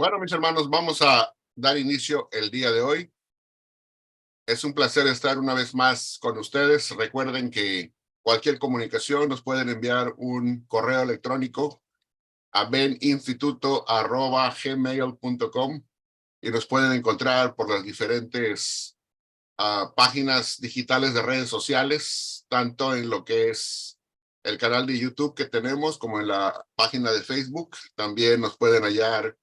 Bueno, mis hermanos, vamos a dar inicio el día de hoy. Es un placer estar una vez más con ustedes. Recuerden que cualquier comunicación nos pueden enviar un correo electrónico a beninstituto@gmail.com y nos pueden encontrar por las diferentes páginas digitales de redes sociales, tanto en lo que es el canal de YouTube que tenemos como en la página de Facebook. También nos pueden hallar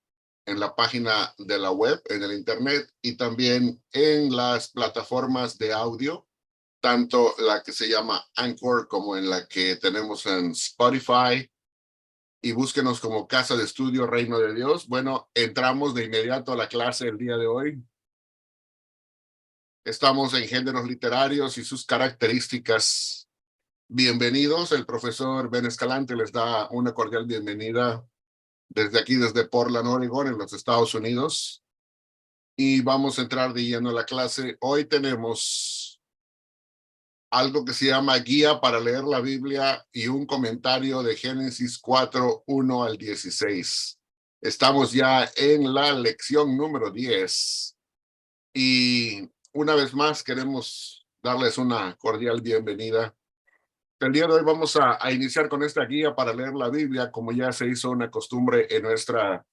en la página de la web, en el internet, y también en las plataformas de audio, tanto la que se llama Anchor como en la que tenemos en Spotify. Y búsquenos como Casa de Estudio Reino de Dios. Bueno, entramos de inmediato a la clase el día de hoy. Estamos en géneros literarios y sus características. Bienvenidos. El profesor Ben Escalante les da una cordial bienvenida desde aquí, desde Portland, Oregon, en los Estados Unidos. Y vamos a entrar de lleno a la clase. Hoy tenemos algo que se llama Guía para leer la Biblia y un comentario de Génesis 4, 1 al 16. Estamos ya en la lección número 10. Y una vez más queremos darles una cordial bienvenida. El día de hoy vamos a iniciar con esta guía para leer la Biblia, como ya se hizo una costumbre en nuestras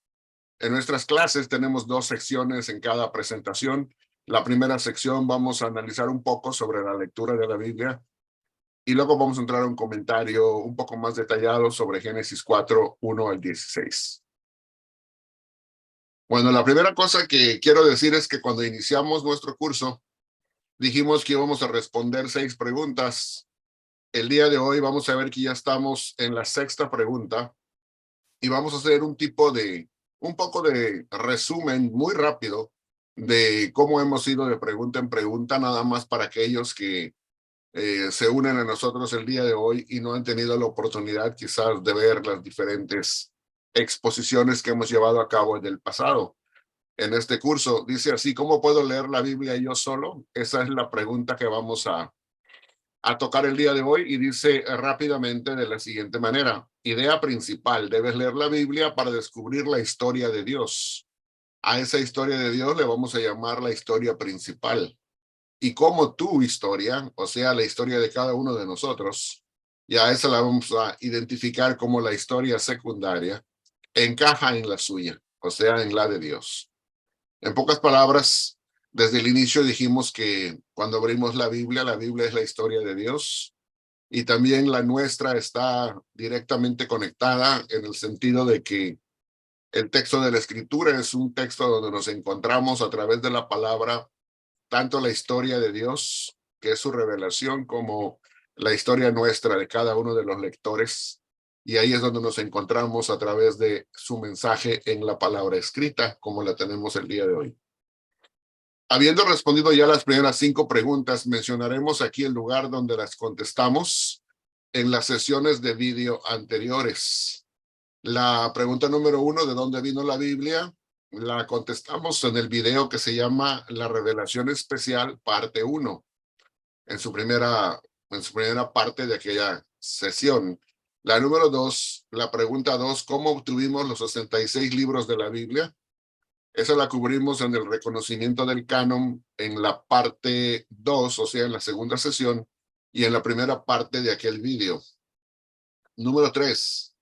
clases. Tenemos dos secciones en cada presentación. La primera sección vamos a analizar un poco sobre la lectura de la Biblia y luego vamos a entrar a un comentario un poco más detallado sobre Génesis 4, 1 al 16. Bueno, la primera cosa que quiero decir es que cuando iniciamos nuestro curso, dijimos que íbamos a responder 6 preguntas. El día de hoy vamos a ver que ya estamos en la 6ª pregunta y vamos a hacer un poco de resumen muy rápido de cómo hemos ido de pregunta en pregunta, nada más para aquellos que se unen a nosotros el día de hoy y no han tenido la oportunidad quizás de ver las diferentes exposiciones que hemos llevado a cabo en el pasado. En este curso dice así: ¿cómo puedo leer la Biblia yo solo? Esa es la pregunta que vamos a tocar el día de hoy, y dice rápidamente de la siguiente manera: idea principal, debes leer la Biblia para descubrir la historia de Dios. A esa historia de Dios le vamos a llamar la historia principal. Y como tu historia, o sea, la historia de cada uno de nosotros, y a esa la vamos a identificar como la historia secundaria, encaja en la suya, o sea, en la de Dios. En pocas palabras, desde el inicio dijimos que cuando abrimos la Biblia es la historia de Dios, y también la nuestra está directamente conectada en el sentido de que el texto de la Escritura es un texto donde nos encontramos a través de la palabra, tanto la historia de Dios, que es su revelación, como la historia nuestra de cada uno de los lectores. Y ahí es donde nos encontramos a través de su mensaje en la palabra escrita, como la tenemos el día de hoy. Habiendo respondido ya las primeras 5 preguntas, mencionaremos aquí el lugar donde las contestamos en las sesiones de vídeo anteriores. La pregunta número 1, ¿de dónde vino la Biblia?, la contestamos en el video que se llama La Revelación Especial, parte 1, en su primera parte de aquella sesión. La número 2, la pregunta 2, ¿cómo obtuvimos los 66 libros de la Biblia? Esa la cubrimos en el reconocimiento del canon en la parte 2, o sea, en la segunda sesión, y en la primera parte de aquel video. Número 3,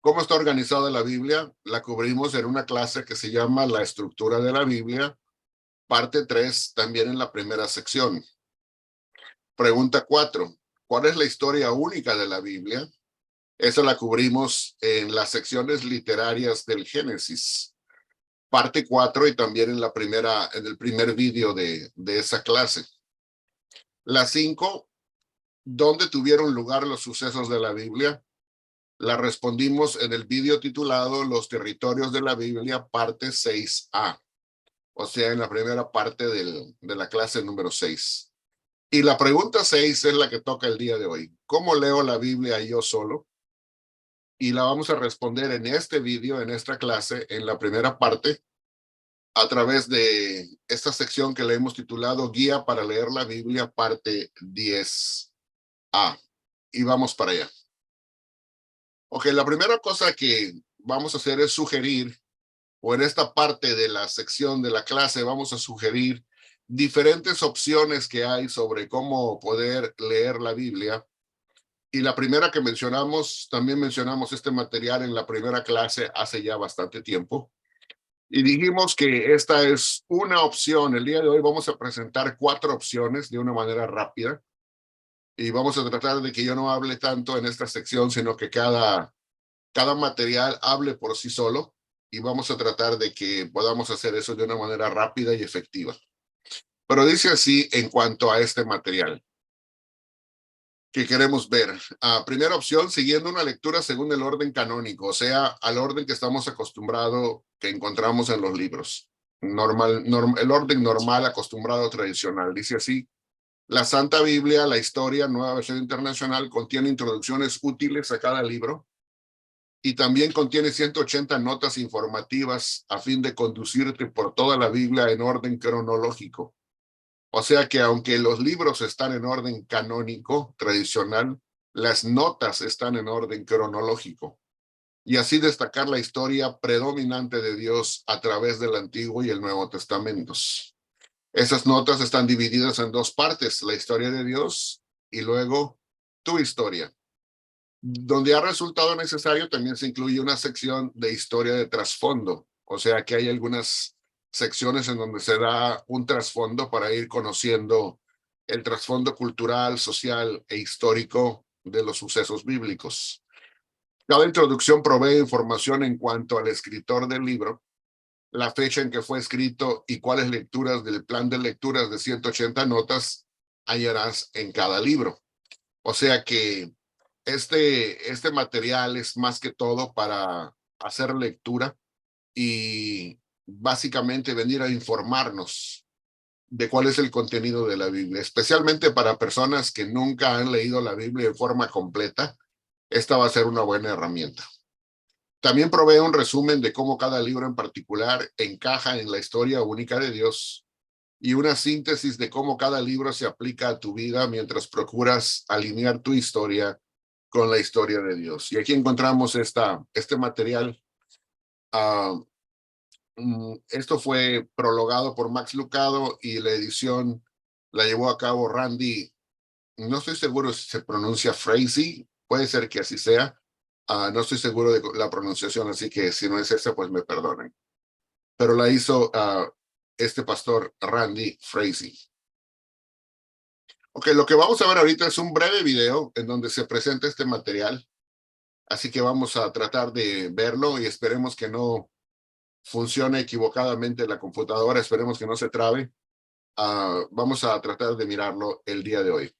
¿cómo está organizada la Biblia? La cubrimos en una clase que se llama La Estructura de la Biblia, parte 3, también en la primera sección. Pregunta 4, ¿cuál es la historia única de la Biblia? Esa la cubrimos en las secciones literarias del Génesis, parte 4, y también en el primer vídeo de esa clase. La 5, ¿dónde tuvieron lugar los sucesos de la Biblia? La respondimos en el vídeo titulado Los territorios de la Biblia, parte 6A, o sea, en la primera parte de la clase número 6. Y la pregunta 6 es la que toca el día de hoy: ¿cómo leo la Biblia yo solo? Y la vamos a responder en este vídeo, en esta clase, en la primera parte, a través de esta sección que le hemos titulado Guía para leer la Biblia, parte 10A. Y vamos para allá. Ok, la primera cosa que vamos a hacer es sugerir o en esta parte de la sección de la clase, vamos a sugerir diferentes opciones que hay sobre cómo poder leer la Biblia. Y la primera que mencionamos, también mencionamos este material en la primera clase hace ya bastante tiempo. Y dijimos que esta es una opción. El día de hoy vamos a presentar 4 opciones de una manera rápida. Y vamos a tratar de que yo no hable tanto en esta sección, sino que cada material hable por sí solo. Y vamos a tratar de que podamos hacer eso de una manera rápida y efectiva. Pero dice así en cuanto a este material que queremos ver. Primera opción, siguiendo una lectura según el orden canónico, o sea, al orden que estamos acostumbrados, que encontramos en los libros. El orden normal, acostumbrado, tradicional. Dice así: la Santa Biblia, la historia, Nueva Versión Internacional, contiene introducciones útiles a cada libro y también contiene 180 notas informativas a fin de conducirte por toda la Biblia en orden cronológico. O sea que aunque los libros están en orden canónico, tradicional, las notas están en orden cronológico. Y así destacar la historia predominante de Dios a través del Antiguo y el Nuevo Testamentos. Esas notas están divididas en 2 partes, la historia de Dios y luego tu historia. Donde ha resultado necesario, también se incluye una sección de historia de trasfondo. O sea que hay algunas secciones en donde se da un trasfondo para ir conociendo el trasfondo cultural, social e histórico de los sucesos bíblicos. Cada introducción provee información en cuanto al escritor del libro, la fecha en que fue escrito y cuáles lecturas del plan de lecturas de 180 notas hallarás en cada libro. O sea que este material es más que todo para hacer lectura y básicamente venir a informarnos de cuál es el contenido de la Biblia, especialmente para personas que nunca han leído la Biblia en forma completa. Esta va a ser una buena herramienta. También provee un resumen de cómo cada libro en particular encaja en la historia única de Dios y una síntesis de cómo cada libro se aplica a tu vida mientras procuras alinear tu historia con la historia de Dios. Y aquí encontramos este material. Esto fue prologado por Max Lucado y la edición la llevó a cabo Randy. No estoy seguro si se pronuncia Frazee, puede ser que así sea. No estoy seguro de la pronunciación, así que si no es esa, pues me perdonen. Pero la hizo este pastor Randy Frazee. Ok, lo que vamos a ver ahorita es un breve video en donde se presenta este material. Así que vamos a tratar de verlo y esperemos que no funcione equivocadamente la computadora. Esperemos que no se trabe. Vamos a tratar de mirarlo el día de hoy.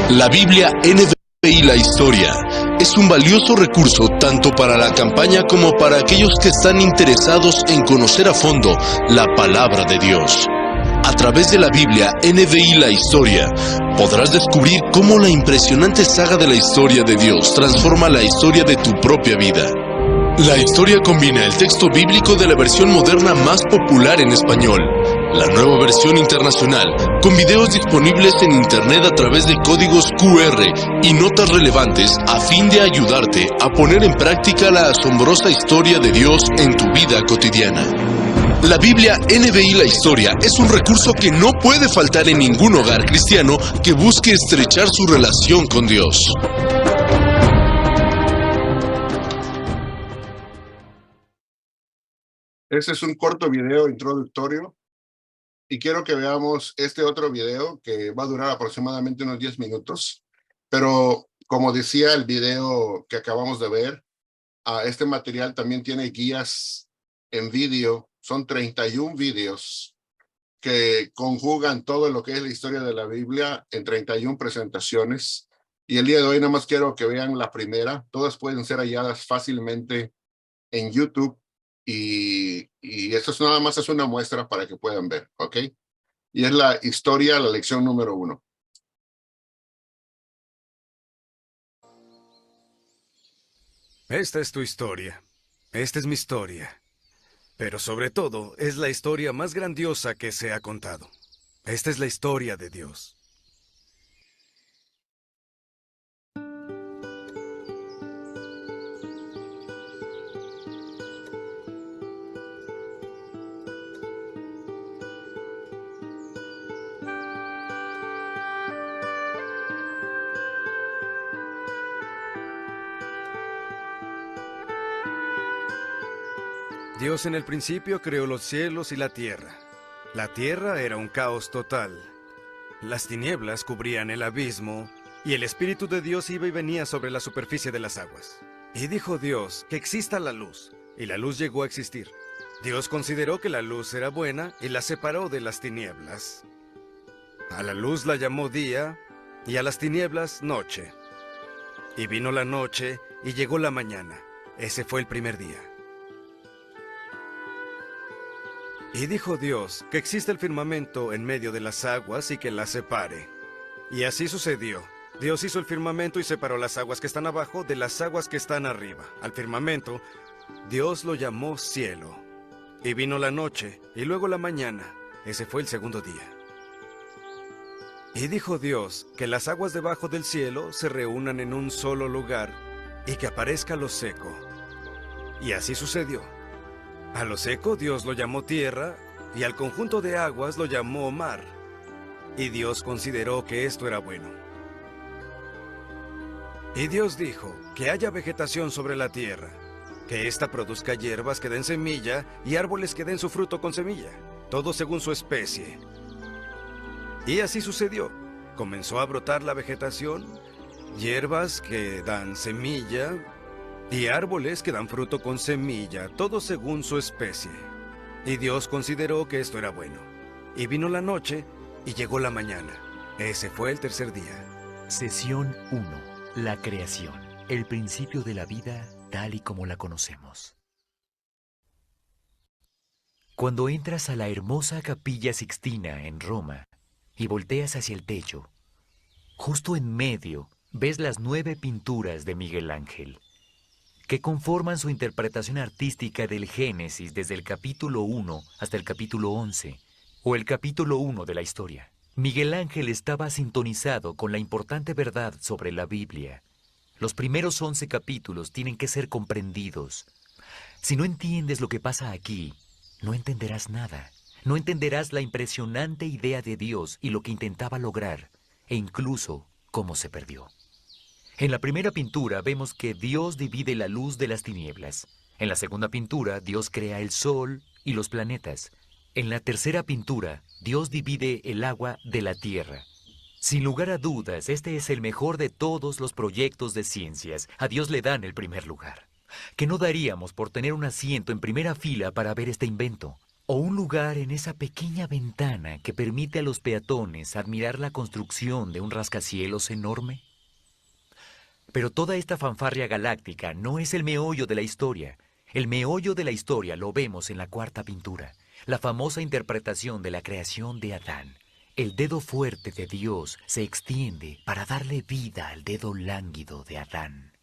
La Biblia NVI la historia es un valioso recurso tanto para la campaña como para aquellos que están interesados en conocer a fondo la palabra de Dios. A través de la Biblia NVI la historia, podrás descubrir cómo la impresionante saga de la historia de Dios transforma la historia de tu propia vida. La historia combina el texto bíblico de la versión moderna más popular en español, la nueva versión internacional, con videos disponibles en internet a través de códigos QR y notas relevantes a fin de ayudarte a poner en práctica la asombrosa historia de Dios en tu vida cotidiana. La Biblia NVI la historia es un recurso que no puede faltar en ningún hogar cristiano que busque estrechar su relación con Dios. Este es un corto video introductorio y quiero que veamos este otro video que va a durar aproximadamente unos 10 minutos. Pero como decía el video que acabamos de ver, este material también tiene guías en vídeo. Son 31 vídeos que conjugan todo lo que es la historia de la Biblia en 31 presentaciones. Y el día de hoy nada más quiero que vean la primera. Todas pueden ser halladas fácilmente en YouTube. Y esto es nada más es una muestra para que puedan ver, ¿ok? Y es la historia, la lección número 1. Esta es tu historia. Esta es mi historia. Pero sobre todo, es la historia más grandiosa que se ha contado. Esta es la historia de Dios. Dios en el principio creó los cielos y la tierra. La tierra era un caos total. Las tinieblas cubrían el abismo, y el Espíritu de Dios iba y venía sobre la superficie de las aguas. Y dijo Dios, que exista la luz, y la luz llegó a existir. Dios consideró que la luz era buena y la separó de las tinieblas. A la luz la llamó día, y a las tinieblas noche. Y vino la noche, y llegó la mañana. Ese fue el primer día. Y dijo Dios, que exista el firmamento en medio de las aguas y que las separe. Y así sucedió. Dios hizo el firmamento y separó las aguas que están abajo de las aguas que están arriba. Al firmamento, Dios lo llamó cielo. Y vino la noche, y luego la mañana. Ese fue el segundo día. Y dijo Dios, que las aguas debajo del cielo se reúnan en un solo lugar, y que aparezca lo seco. Y así sucedió. A lo seco Dios lo llamó tierra, y al conjunto de aguas lo llamó mar. Y Dios consideró que esto era bueno. Y Dios dijo, que haya vegetación sobre la tierra, que ésta produzca hierbas que den semilla, y árboles que den su fruto con semilla, todo según su especie. Y así sucedió. Comenzó a brotar la vegetación, hierbas que dan semilla, y árboles que dan fruto con semilla, todo según su especie. Y Dios consideró que esto era bueno. Y vino la noche, y llegó la mañana. Ese fue el tercer día. Sesión 1. La creación. El principio de la vida tal y como la conocemos. Cuando entras a la hermosa Capilla Sixtina en Roma y volteas hacia el techo, justo en medio ves las 9 pinturas de Miguel Ángel, que conforman su interpretación artística del Génesis desde el capítulo 1 hasta el capítulo 11, o el capítulo 1 de la historia. Miguel Ángel estaba sintonizado con la importante verdad sobre la Biblia. Los primeros 11 capítulos tienen que ser comprendidos. Si no entiendes lo que pasa aquí, no entenderás nada. No entenderás la impresionante idea de Dios y lo que intentaba lograr, e incluso cómo se perdió. En la primera pintura vemos que Dios divide la luz de las tinieblas. En la segunda pintura, Dios crea el sol y los planetas. En la tercera pintura, Dios divide el agua de la tierra. Sin lugar a dudas, este es el mejor de todos los proyectos de ciencias. A Dios le dan el primer lugar. ¿Qué no daríamos por tener un asiento en primera fila para ver este invento? O un lugar en esa pequeña ventana que permite a los peatones admirar la construcción de un rascacielos enorme. Pero toda esta fanfarria galáctica no es el meollo de la historia. El meollo de la historia lo vemos en la cuarta pintura, la famosa interpretación de la creación de Adán. El dedo fuerte de Dios se extiende para darle vida al dedo lánguido de Adán.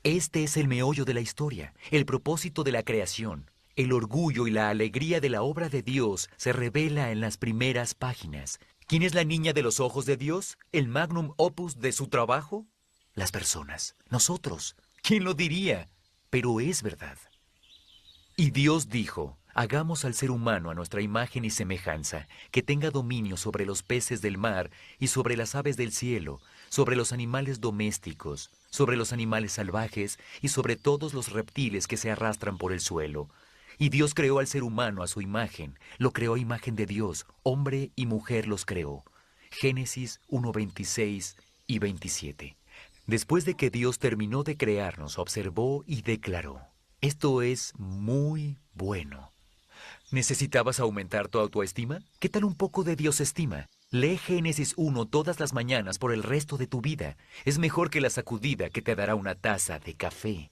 Este es el meollo de la historia, el propósito de la creación. El orgullo y la alegría de la obra de Dios se revela en las primeras páginas. ¿Quién es la niña de los ojos de Dios? ¿El magnum opus de su trabajo? Las personas, nosotros. ¿Quién lo diría? Pero es verdad. Y Dios dijo, hagamos al ser humano a nuestra imagen y semejanza, que tenga dominio sobre los peces del mar y sobre las aves del cielo, sobre los animales domésticos, sobre los animales salvajes y sobre todos los reptiles que se arrastran por el suelo. Y Dios creó al ser humano a su imagen, lo creó a imagen de Dios, hombre y mujer los creó. Génesis 1:26 y 27. Después de que Dios terminó de crearnos, observó y declaró, esto es muy bueno. ¿Necesitabas aumentar tu autoestima? ¿Qué tal un poco de Dios estima? Lee Génesis 1 todas las mañanas por el resto de tu vida. Es mejor que la sacudida que te dará una taza de café.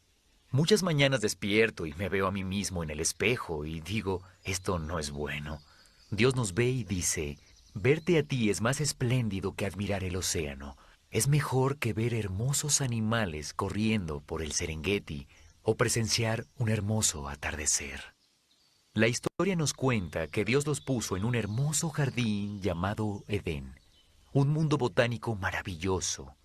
Muchas mañanas despierto y me veo a mí mismo en el espejo y digo, esto no es bueno. Dios nos ve y dice, verte a ti es más espléndido que admirar el océano. Es mejor que ver hermosos animales corriendo por el Serengeti o presenciar un hermoso atardecer. La historia nos cuenta que Dios los puso en un hermoso jardín llamado Edén, un mundo botánico maravilloso.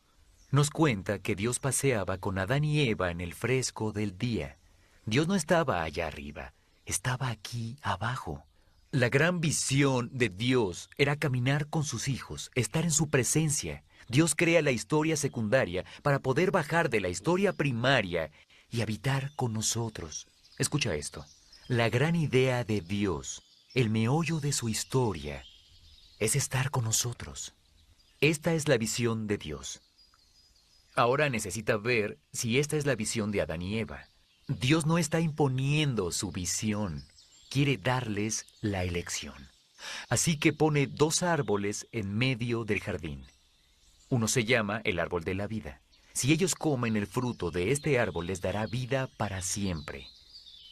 Nos cuenta que Dios paseaba con Adán y Eva en el fresco del día. Dios no estaba allá arriba, estaba aquí abajo. La gran visión de Dios era caminar con sus hijos, estar en su presencia. Dios crea la historia secundaria para poder bajar de la historia primaria y habitar con nosotros. Escucha esto. La gran idea de Dios, el meollo de su historia, es estar con nosotros. Esta es la visión de Dios. Ahora necesita ver si esta es la visión de Adán y Eva. Dios no está imponiendo su visión, quiere darles la elección. Así que pone 2 árboles en medio del jardín. Uno se llama el árbol de la vida. Si ellos comen el fruto de este árbol, les dará vida para siempre.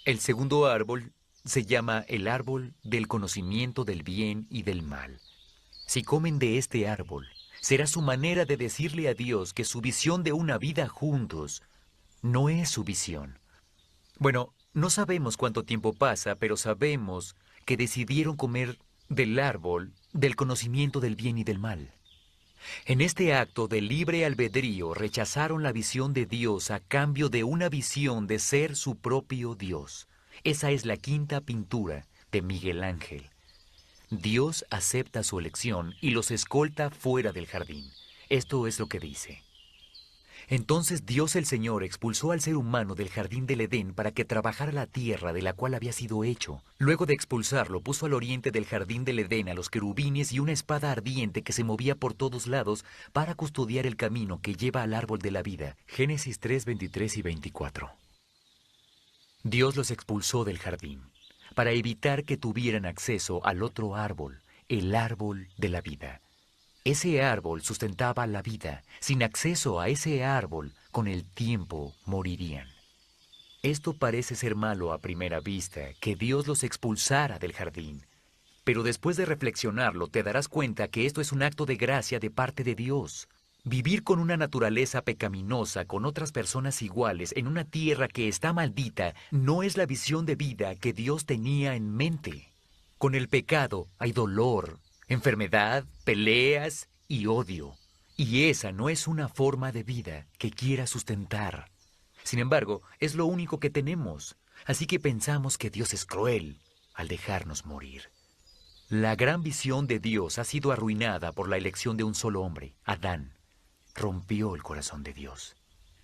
El segundo árbol se llama el árbol del conocimiento del bien y del mal. Si comen de este árbol, será su manera de decirle a Dios que su visión de una vida juntos no es su visión. Bueno, no sabemos cuánto tiempo pasa, pero sabemos que decidieron comer del árbol del conocimiento del bien y del mal. En este acto de libre albedrío rechazaron la visión de Dios a cambio de una visión de ser su propio Dios. Esa es la quinta pintura de Miguel Ángel. Dios acepta su elección y los escolta fuera del jardín. Esto es lo que dice. Entonces Dios el Señor expulsó al ser humano del jardín del Edén para que trabajara la tierra de la cual había sido hecho. Luego de expulsarlo, puso al oriente del jardín del Edén a los querubines y una espada ardiente que se movía por todos lados para custodiar el camino que lleva al árbol de la vida. Génesis 3, 23 y 24. Dios los expulsó del jardín para evitar que tuvieran acceso al otro árbol, el árbol de la vida. Ese árbol sustentaba la vida. Sin acceso a ese árbol, con el tiempo morirían. Esto parece ser malo a primera vista, que Dios los expulsara del jardín. Pero después de reflexionarlo, te darás cuenta que esto es un acto de gracia de parte de Dios. Vivir con una naturaleza pecaminosa, con otras personas iguales, en una tierra que está maldita, no es la visión de vida que Dios tenía en mente. Con el pecado hay dolor, enfermedad, peleas y odio. Y esa no es una forma de vida que quiera sustentar. Sin embargo, es lo único que tenemos. Así que pensamos que Dios es cruel al dejarnos morir. La gran visión de Dios ha sido arruinada por la elección de un solo hombre, Adán. Rompió el corazón de Dios.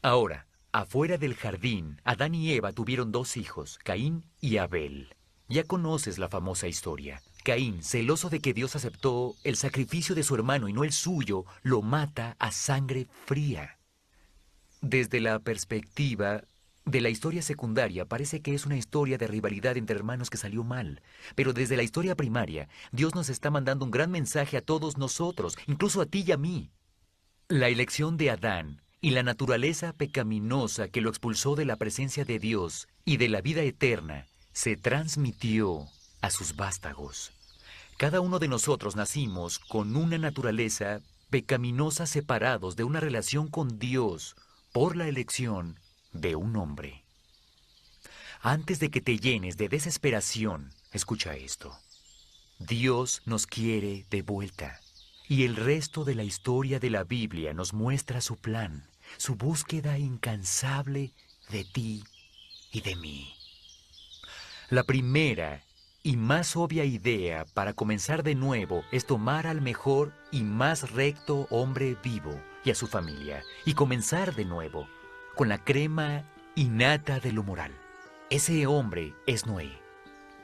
Ahora, afuera del jardín, Adán y Eva tuvieron 2 hijos, Caín y Abel. Ya conoces la famosa historia. Caín, celoso de que Dios aceptó el sacrificio de su hermano y no el suyo, lo mata a sangre fría. Desde la perspectiva de la historia secundaria, parece que es una historia de rivalidad entre hermanos que salió mal. Pero desde la historia primaria, Dios nos está mandando un gran mensaje a todos nosotros, incluso a ti y a mí. La elección de Adán y la naturaleza pecaminosa que lo expulsó de la presencia de Dios y de la vida eterna se transmitió a sus vástagos. Cada uno de nosotros nacimos con una naturaleza pecaminosa separados de una relación con Dios por la elección de un hombre. Antes de que te llenes de desesperación, escucha esto. Dios nos quiere de vuelta. Y el resto de la historia de la Biblia nos muestra su plan, su búsqueda incansable de ti y de mí. La primera y más obvia idea para comenzar de nuevo es tomar al mejor y más recto hombre vivo y a su familia y comenzar de nuevo con la crema innata de lo moral. Ese hombre es Noé.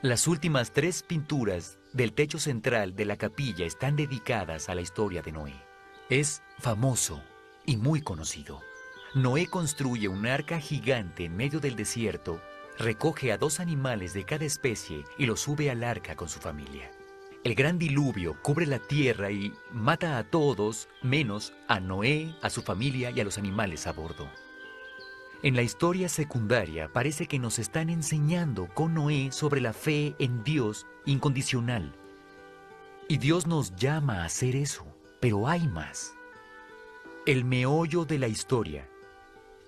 Las últimas 3 pinturas del techo central de la capilla están dedicadas a la historia de Noé. Es famoso y muy conocido. Noé construye un arca gigante en medio del desierto, recoge a 2 animales de cada especie y los sube al arca con su familia. El gran diluvio cubre la tierra y mata a todos, menos a Noé, a su familia y a los animales a bordo. En la historia secundaria parece que nos están enseñando con Noé sobre la fe en Dios incondicional. Y Dios nos llama a hacer eso, pero hay más. El meollo de la historia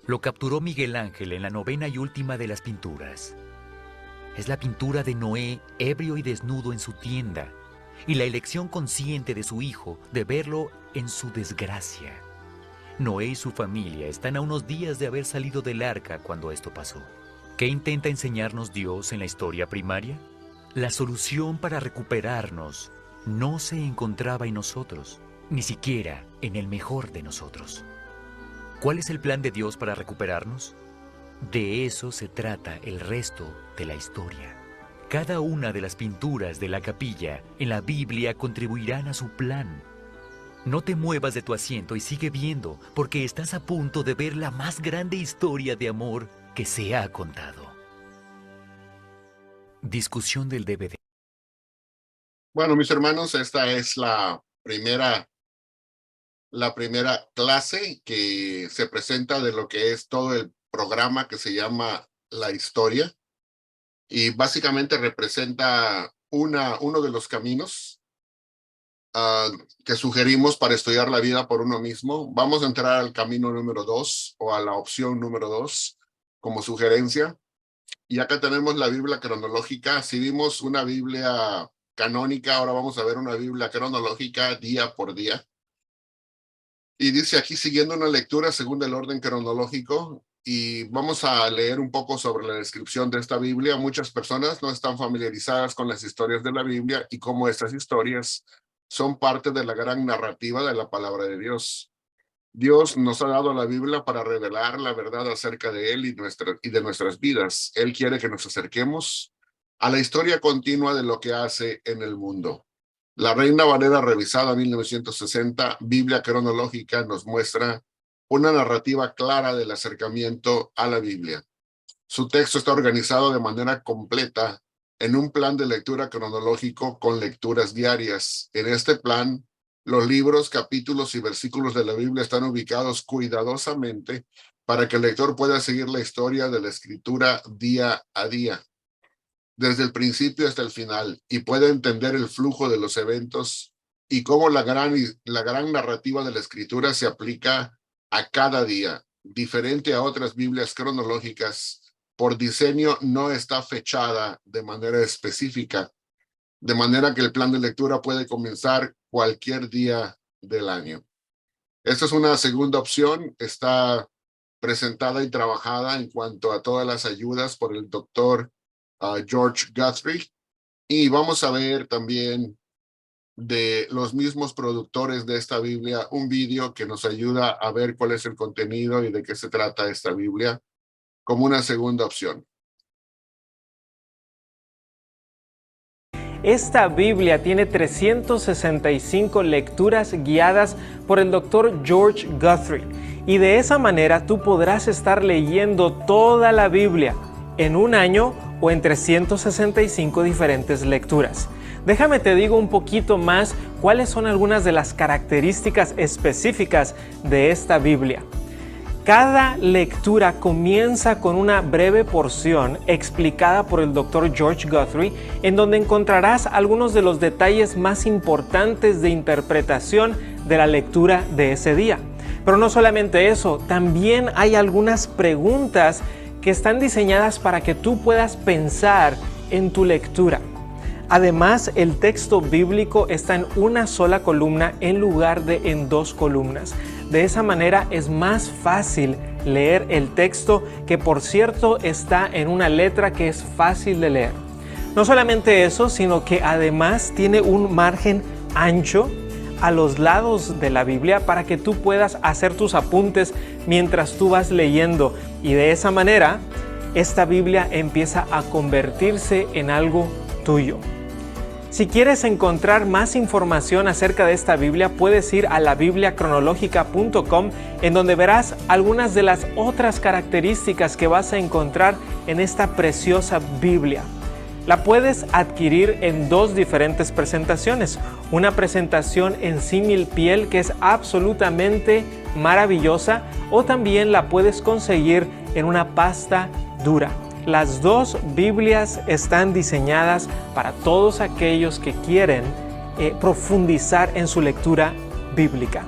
lo capturó Miguel Ángel en la 9ª y última de las pinturas. Es la pintura de Noé ebrio y desnudo en su tienda y la elección consciente de su hijo de verlo en su desgracia. Noé y su familia están a unos días de haber salido del arca cuando esto pasó. ¿Qué intenta enseñarnos Dios en la historia primaria? La solución para recuperarnos no se encontraba en nosotros, ni siquiera en el mejor de nosotros. ¿Cuál es el plan de Dios para recuperarnos? De eso se trata el resto de la historia. Cada una de las pinturas de la capilla en la Biblia contribuirán a su plan. No te muevas de tu asiento y sigue viendo, porque estás a punto de ver la más grande historia de amor que se ha contado. Discusión del DVD. Bueno, mis hermanos, esta es la primera clase que se presenta de lo que es todo el programa que se llama La Historia. Y básicamente representa uno de los caminos que sugerimos para estudiar la vida por uno mismo. Vamos a entrar al camino número 2 o a la opción número 2 como sugerencia. Y acá tenemos la Biblia cronológica. Si vimos una Biblia canónica, ahora vamos a ver una Biblia cronológica día por día. Y dice aquí, siguiendo una lectura según el orden cronológico, y vamos a leer un poco sobre la descripción de esta Biblia. Muchas personas no están familiarizadas con las historias de la Biblia y cómo estas historias son parte de la gran narrativa de la palabra de Dios. Dios nos ha dado la Biblia para revelar la verdad acerca de Él y de nuestras vidas. Él quiere que nos acerquemos a la historia continua de lo que hace en el mundo. La Reina Valera revisada 1960, Biblia cronológica, nos muestra una narrativa clara del acercamiento a la Biblia. Su texto está organizado de manera completa en un plan de lectura cronológico con lecturas diarias. En este plan, los libros, capítulos y versículos de la Biblia están ubicados cuidadosamente para que el lector pueda seguir la historia de la escritura día a día, desde el principio hasta el final, y pueda entender el flujo de los eventos y cómo la gran narrativa de la escritura se aplica a cada día, diferente a otras Biblias cronológicas. Por diseño no está fechada de manera específica, de manera que el plan de lectura puede comenzar cualquier día del año. Esta es una segunda opción, está presentada y trabajada en cuanto a todas las ayudas por el doctor George Guthrie, y vamos a ver también de los mismos productores de esta Biblia un vídeo que nos ayuda a ver cuál es el contenido y de qué se trata esta Biblia como una segunda opción. Esta Biblia tiene 365 lecturas guiadas por el Dr. George Guthrie, y de esa manera tú podrás estar leyendo toda la Biblia en un año o en 365 diferentes lecturas. Déjame te digo un poquito más cuáles son algunas de las características específicas de esta Biblia. Cada lectura comienza con una breve porción explicada por el Dr. George Guthrie, en donde encontrarás algunos de los detalles más importantes de interpretación de la lectura de ese día. Pero no solamente eso, también hay algunas preguntas que están diseñadas para que tú puedas pensar en tu lectura. Además, el texto bíblico está en una sola columna en lugar de en dos columnas. De esa manera es más fácil leer el texto, que por cierto está en una letra que es fácil de leer. No solamente eso, sino que además tiene un margen ancho a los lados de la Biblia para que tú puedas hacer tus apuntes mientras tú vas leyendo, y de esa manera esta Biblia empieza a convertirse en algo tuyo. Si quieres encontrar más información acerca de esta Biblia, puedes ir a labibliacronológica.com, en donde verás algunas de las otras características que vas a encontrar en esta preciosa Biblia. La puedes adquirir en dos diferentes presentaciones. Una presentación en símil piel, que es absolutamente maravillosa, o también la puedes conseguir en una pasta dura. Las dos Biblias están diseñadas para todos aquellos que quieren profundizar en su lectura bíblica.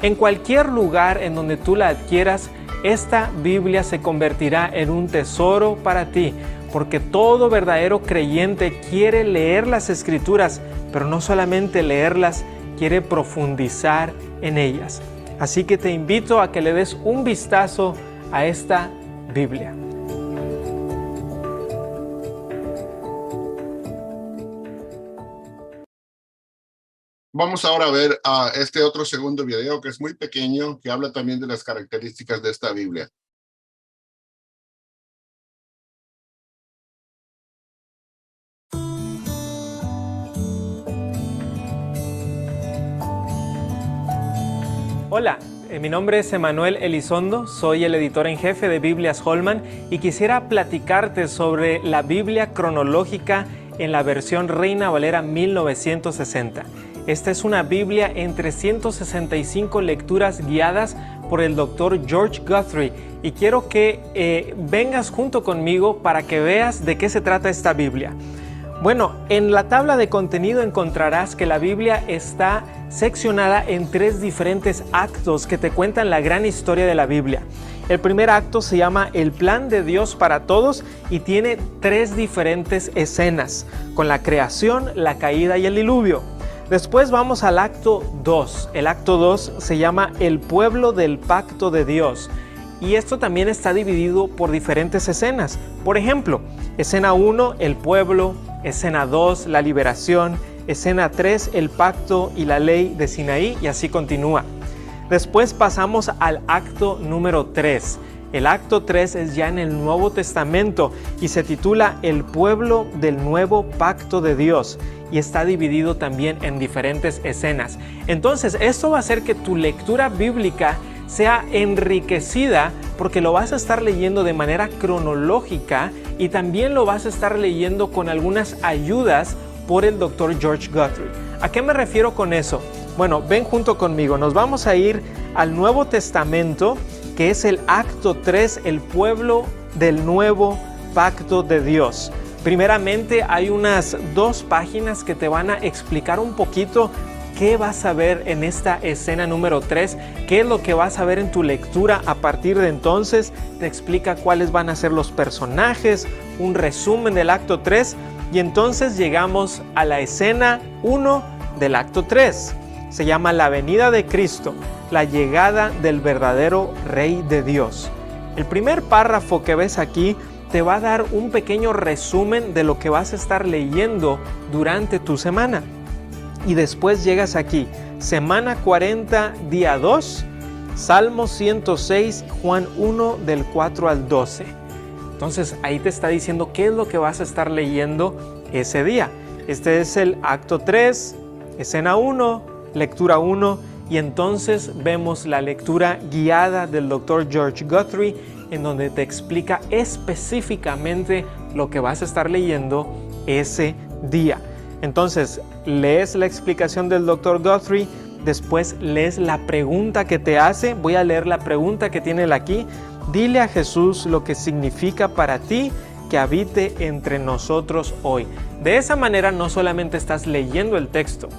En cualquier lugar en donde tú la adquieras, esta Biblia se convertirá en un tesoro para ti, porque todo verdadero creyente quiere leer las Escrituras, pero no solamente leerlas, quiere profundizar en ellas. Así que te invito a que le des un vistazo a esta Biblia. Vamos ahora a ver este otro segundo video que es muy pequeño, que habla también de las características de esta Biblia. Hola, mi nombre es Emanuel Elizondo, soy el editor en jefe de Biblias Holman y quisiera platicarte sobre la Biblia cronológica en la versión Reina Valera 1960. Esta es una Biblia en 365 lecturas guiadas por el Dr. George Guthrie y quiero que vengas junto conmigo para que veas de qué se trata esta Biblia. Bueno, en la tabla de contenido encontrarás que la Biblia está seccionada en 3 diferentes actos que te cuentan la gran historia de la Biblia. El primer acto se llama El plan de Dios para todos y tiene 3 diferentes escenas, con la creación, la caída y el diluvio. Después vamos al acto 2. El acto 2 se llama El pueblo del pacto de Dios. Y esto también está dividido por diferentes escenas. Por ejemplo, escena 1, el pueblo. Escena 2, la liberación. Escena 3, el pacto y la ley de Sinaí, y así continúa. Después pasamos al acto número 3. El acto 3 es ya en el Nuevo Testamento y se titula El pueblo del nuevo pacto de Dios y está dividido también en diferentes escenas. Entonces, esto va a hacer que tu lectura bíblica sea enriquecida porque lo vas a estar leyendo de manera cronológica y también lo vas a estar leyendo con algunas ayudas por el Dr. George Guthrie. ¿A qué me refiero con eso? Bueno, ven junto conmigo, nos vamos a ir al Nuevo Testamento, que es el acto 3, el pueblo del nuevo pacto de Dios. Primeramente hay unas 2 páginas que te van a explicar un poquito qué vas a ver en esta escena número 3, qué es lo que vas a ver en tu lectura a partir de entonces, te explica cuáles van a ser los personajes, un resumen del acto 3 y entonces llegamos a la escena 1 del acto 3. Se llama La venida de Cristo, la llegada del verdadero Rey de Dios. El primer párrafo que ves aquí te va a dar un pequeño resumen de lo que vas a estar leyendo durante tu semana. Y después llegas aquí, semana 40, día 2, Salmo 106, Juan 1, del 4 al 12. Entonces ahí te está diciendo qué es lo que vas a estar leyendo ese día. Este es el acto 3, escena 1, lectura 1, y entonces vemos la lectura guiada del Dr. George Guthrie, en donde te explica específicamente lo que vas a estar leyendo ese día. Entonces, lees la explicación del Dr. Guthrie, después lees la pregunta que te hace. Voy a leer la pregunta que tiene él aquí. Dile a Jesús lo que significa para ti que habite entre nosotros hoy. De esa manera no solamente estás leyendo el texto,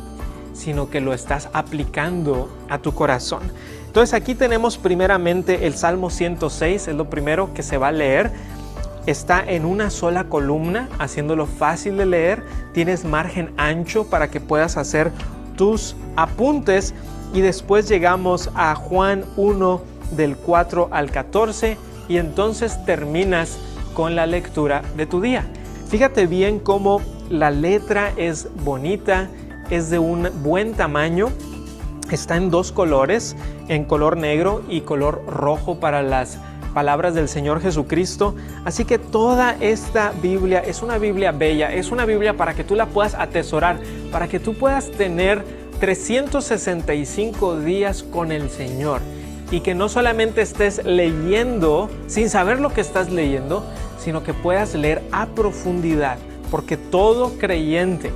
sino que lo estás aplicando a tu corazón. Entonces aquí tenemos primeramente el Salmo 106, es lo primero que se va a leer. Está en una sola columna, haciéndolo fácil de leer. Tienes margen ancho para que puedas hacer tus apuntes. Y después llegamos a Juan 1 del 4 al 14 y entonces terminas con la lectura de tu día. Fíjate bien cómo la letra es bonita, es de un buen tamaño. Está en 2 colores, en color negro y color rojo para las palabras del Señor Jesucristo. Así que toda esta Biblia es una Biblia bella, es una Biblia para que tú la puedas atesorar, para que tú puedas tener 365 días con el Señor y que no solamente estés leyendo sin saber lo que estás leyendo, sino que puedas leer a profundidad, porque todo creyente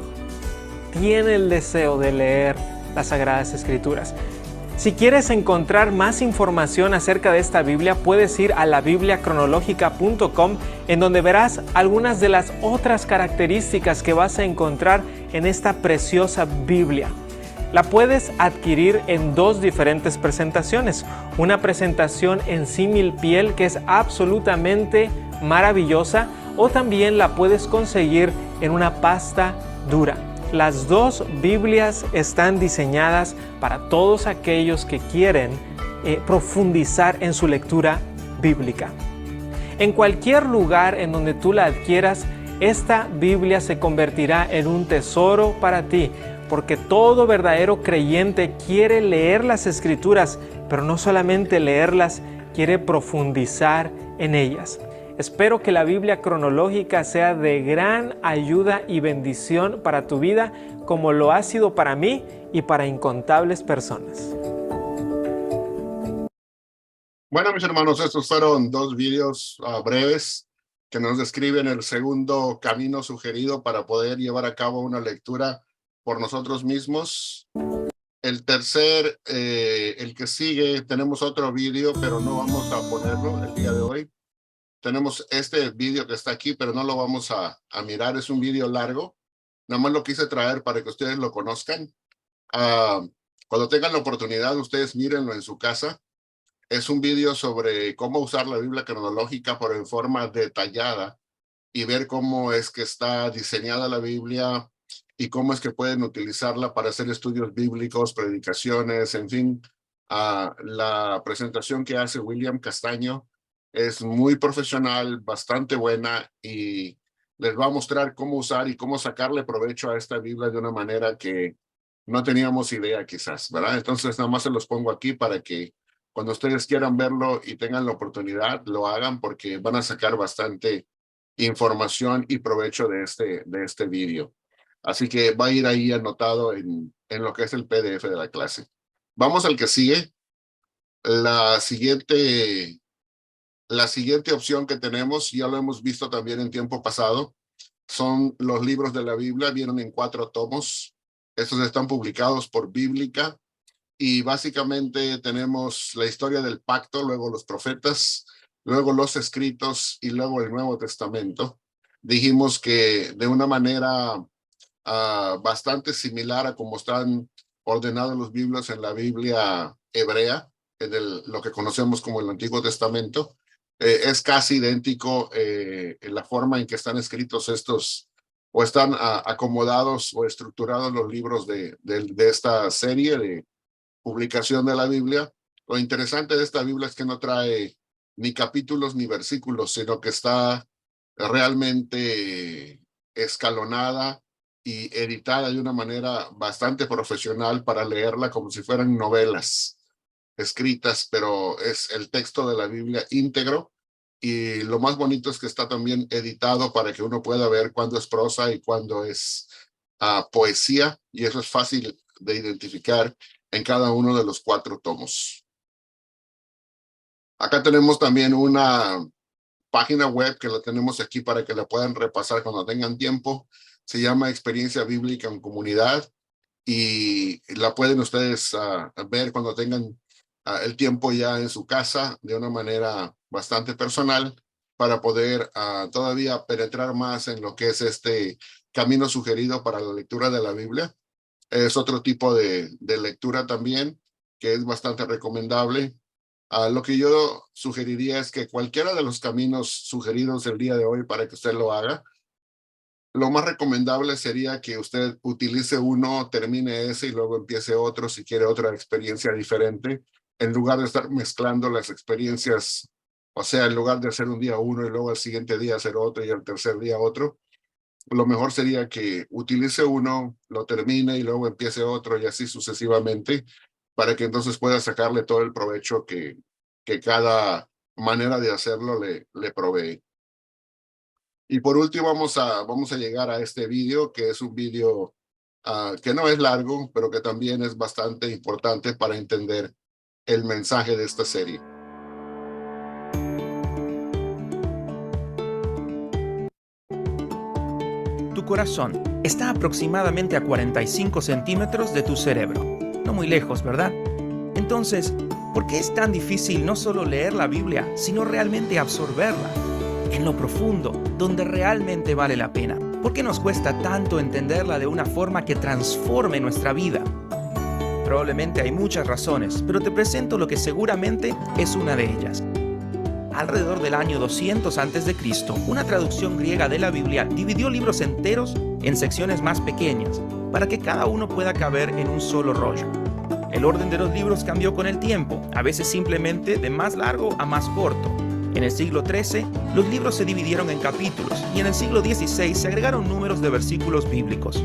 tiene el deseo de leer las Sagradas Escrituras. Si quieres encontrar más información acerca de esta Biblia, puedes ir a labibliacronológica.com, en donde verás algunas de las otras características que vas a encontrar en esta preciosa Biblia. La puedes adquirir en 2 diferentes presentaciones. Una presentación en símil piel que es absolutamente maravillosa, o también la puedes conseguir en una pasta dura. Las 2 Biblias están diseñadas para todos aquellos que quieren profundizar en su lectura bíblica. En cualquier lugar en donde tú la adquieras, esta Biblia se convertirá en un tesoro para ti, porque todo verdadero creyente quiere leer las Escrituras, pero no solamente leerlas, quiere profundizar en ellas. Espero que la Biblia cronológica sea de gran ayuda y bendición para tu vida, como lo ha sido para mí y para incontables personas. Bueno, mis hermanos, estos fueron dos vídeos breves que nos describen el segundo camino sugerido para poder llevar a cabo una lectura por nosotros mismos. El tercer, el que sigue, tenemos otro vídeo, pero no vamos a ponerlo el día de hoy. Tenemos este vídeo que está aquí, pero no lo vamos a mirar. Es un vídeo largo. Nada más lo quise traer para que ustedes lo conozcan. Cuando tengan la oportunidad, ustedes mírenlo en su casa. Es un vídeo sobre cómo usar la Biblia cronológica, pero en forma detallada, y ver cómo es que está diseñada la Biblia y cómo es que pueden utilizarla para hacer estudios bíblicos, predicaciones, en fin. La presentación que hace William Castaño es muy profesional, bastante buena, y les va a mostrar cómo usar y cómo sacarle provecho a esta Biblia de una manera que no teníamos idea quizás, ¿verdad? Entonces nada más se los pongo aquí para que cuando ustedes quieran verlo y tengan la oportunidad, lo hagan, porque van a sacar bastante información y provecho de este vídeo. Así que va a ir ahí anotado en lo que es el PDF de la clase. Vamos al que sigue. La siguiente opción que tenemos, ya lo hemos visto también en tiempo pasado, son los libros de la Biblia. Vienen en 4 tomos. Estos están publicados por Bíblica. Y básicamente tenemos la historia del pacto, luego los profetas, luego los escritos y luego el Nuevo Testamento. Dijimos que de una manera bastante similar a cómo están ordenados los libros en la Biblia hebrea, lo que conocemos como el Antiguo Testamento, es casi idéntico en la forma en que están escritos estos, o están acomodados o estructurados los libros de esta serie de publicación de la Biblia. Lo interesante de esta Biblia es que no trae ni capítulos ni versículos, sino que está realmente escalonada y editada de una manera bastante profesional para leerla como si fueran novelas escritas, pero es el texto de la Biblia íntegro. Y lo más bonito es que está también editado para que uno pueda ver cuándo es prosa y cuándo es poesía, y eso es fácil de identificar en cada uno de los 4 tomos. Acá tenemos también una página web que la tenemos aquí para que la puedan repasar cuando tengan tiempo. Se llama Experiencia Bíblica en Comunidad, y la pueden ustedes ver cuando tengan el tiempo ya en su casa, de una manera bastante personal, para poder todavía penetrar más en lo que es este camino sugerido para la lectura de la Biblia. Es otro tipo de lectura también, que es bastante recomendable. Lo que yo sugeriría es que cualquiera de los caminos sugeridos el día de hoy para que usted lo haga, lo más recomendable sería que usted utilice uno, termine ese y luego empiece otro si quiere otra experiencia diferente, en lugar de estar mezclando las experiencias. O sea, en lugar de hacer un día uno y luego al siguiente día hacer otro y al tercer día otro, lo mejor sería que utilice uno, lo termine y luego empiece otro, y así sucesivamente, para que entonces pueda sacarle todo el provecho que cada manera de hacerlo le provee. Y por último vamos a llegar a este vídeo, que es un vídeo que no es largo, pero que también es bastante importante para entender el mensaje de esta serie. Tu corazón está aproximadamente a 45 centímetros de tu cerebro. No muy lejos, ¿verdad? Entonces, ¿por qué es tan difícil no solo leer la Biblia, sino realmente absorberla? En lo profundo, donde realmente vale la pena. ¿Por qué nos cuesta tanto entenderla de una forma que transforme nuestra vida? Probablemente hay muchas razones, pero te presento lo que seguramente es una de ellas. Alrededor del año 200 a.C., una traducción griega de la Biblia dividió libros enteros en secciones más pequeñas, para que cada uno pueda caber en un solo rollo. El orden de los libros cambió con el tiempo, a veces simplemente de más largo a más corto. En el siglo XIII, los libros se dividieron en capítulos, y en el siglo XVI se agregaron números de versículos bíblicos.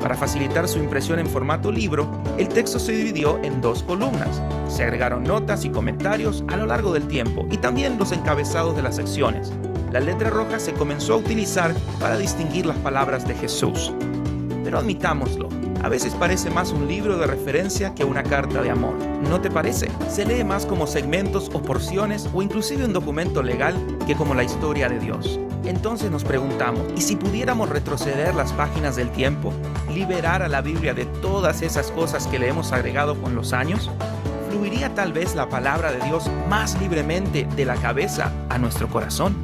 Para facilitar su impresión en formato libro, el texto se dividió en 2 columnas. Se agregaron notas y comentarios a lo largo del tiempo, y también los encabezados de las secciones. La letra roja se comenzó a utilizar para distinguir las palabras de Jesús. Pero admitámoslo, a veces parece más un libro de referencia que una carta de amor. ¿No te parece? Se lee más como segmentos o porciones o inclusive un documento legal que como la historia de Dios. Entonces nos preguntamos, ¿y si pudiéramos retroceder las páginas del tiempo, liberar a la Biblia de todas esas cosas que le hemos agregado con los años? ¿Fluiría tal vez la palabra de Dios más libremente de la cabeza a nuestro corazón?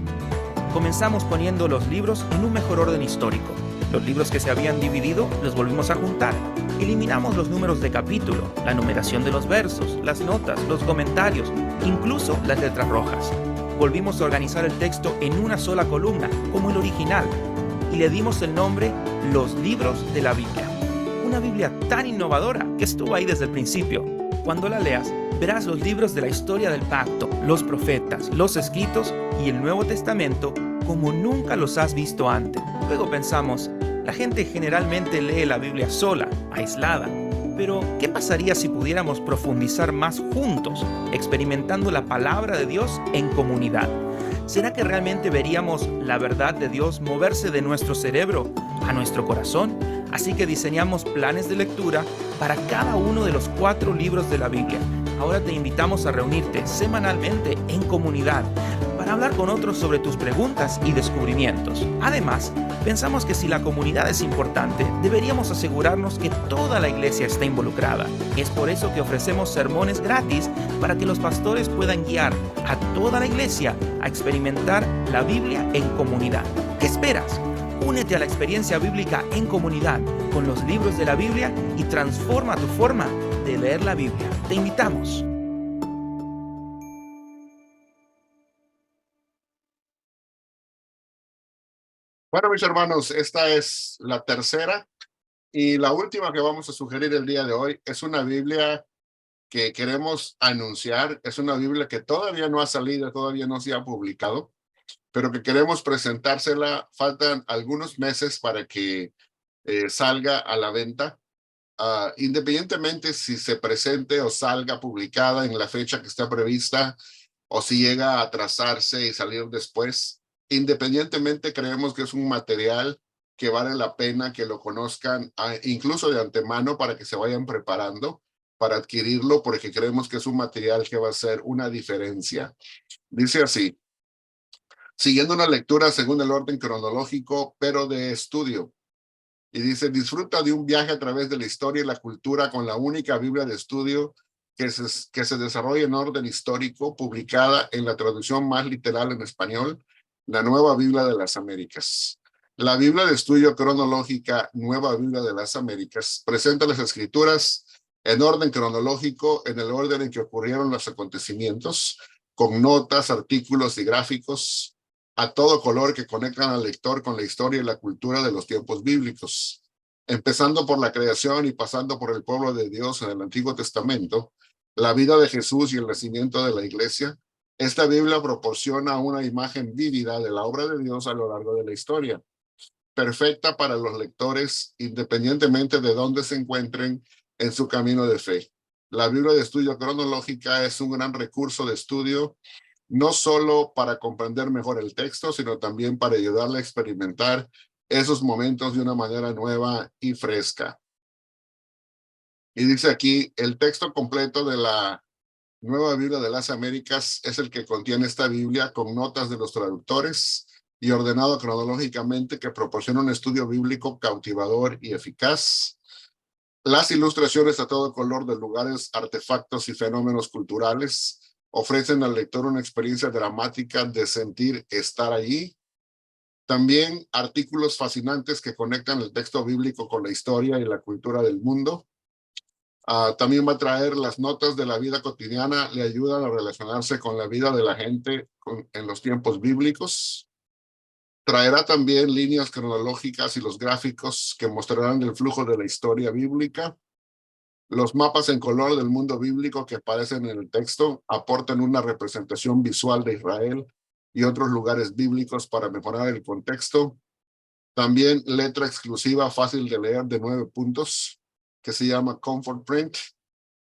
Comenzamos poniendo los libros en un mejor orden histórico. Los libros que se habían dividido los volvimos a juntar. Eliminamos los números de capítulo, la numeración de los versos, las notas, los comentarios, incluso las letras rojas. Volvimos a organizar el texto en una sola columna, como el original, y le dimos el nombre Los Libros de la Biblia. Una Biblia tan innovadora que estuvo ahí desde el principio. Cuando la leas, verás los libros de la historia del pacto, los profetas, los escritos y el Nuevo Testamento como nunca los has visto antes. Luego pensamos, la gente generalmente lee la Biblia sola, aislada. Pero, ¿qué pasaría si pudiéramos profundizar más juntos, experimentando la palabra de Dios en comunidad? ¿Será que realmente veríamos la verdad de Dios moverse de nuestro cerebro a nuestro corazón? Así que diseñamos planes de lectura para cada uno de los 4 libros de la Biblia. Ahora te invitamos a reunirte semanalmente en comunidad para hablar con otros sobre tus preguntas y descubrimientos. Además, pensamos que si la comunidad es importante, deberíamos asegurarnos que toda la iglesia está involucrada. Es por eso que ofrecemos sermones gratis para que los pastores puedan guiar a toda la iglesia a experimentar la Biblia en comunidad. ¿Qué esperas? Únete a la experiencia bíblica en comunidad con los libros de la Biblia y transforma tu forma de leer la Biblia. Te invitamos. Bueno, mis hermanos, esta es la tercera y la última que vamos a sugerir el día de hoy. Es una Biblia que queremos anunciar. Es una Biblia que todavía no ha salido, todavía no se ha publicado, pero que queremos presentársela. Faltan algunos meses para que salga a la venta. Independientemente si se presente o salga publicada en la fecha que está prevista o si llega a atrasarse y salir después, independientemente creemos que es un material que vale la pena que lo conozcan incluso de antemano para que se vayan preparando para adquirirlo, porque creemos que es un material que va a hacer una diferencia. Dice así: siguiendo una lectura según el orden cronológico, pero de estudio. Y dice, disfruta de un viaje a través de la historia y la cultura con la única Biblia de estudio que se desarrolla en orden histórico, publicada en la traducción más literal en español, la Nueva Biblia de las Américas. La Biblia de estudio cronológica, Nueva Biblia de las Américas, presenta las escrituras en orden cronológico, en el orden en que ocurrieron los acontecimientos, con notas, artículos y gráficos a todo color que conectan al lector con la historia y la cultura de los tiempos bíblicos. Empezando por la creación y pasando por el pueblo de Dios en el Antiguo Testamento, la vida de Jesús y el nacimiento de la iglesia, esta Biblia proporciona una imagen vívida de la obra de Dios a lo largo de la historia, perfecta para los lectores independientemente de dónde se encuentren en su camino de fe. La Biblia de estudio cronológica es un gran recurso de estudio, no solo para comprender mejor el texto, sino también para ayudarle a experimentar esos momentos de una manera nueva y fresca. Y dice aquí, el texto completo de la Nueva Biblia de las Américas es el que contiene esta Biblia con notas de los traductores y ordenado cronológicamente, que proporciona un estudio bíblico cautivador y eficaz. Las ilustraciones a todo color de lugares, artefactos y fenómenos culturales ofrecen al lector una experiencia dramática de sentir estar allí. También artículos fascinantes que conectan el texto bíblico con la historia y la cultura del mundo. También va a traer las notas de la vida cotidiana, le ayudan a relacionarse con la vida de la gente en los tiempos bíblicos. Traerá también líneas cronológicas y los gráficos que mostrarán el flujo de la historia bíblica. Los mapas en color del mundo bíblico que aparecen en el texto aportan una representación visual de Israel y otros lugares bíblicos para mejorar el contexto. También letra exclusiva fácil de leer de 9 puntos que se llama Comfort Print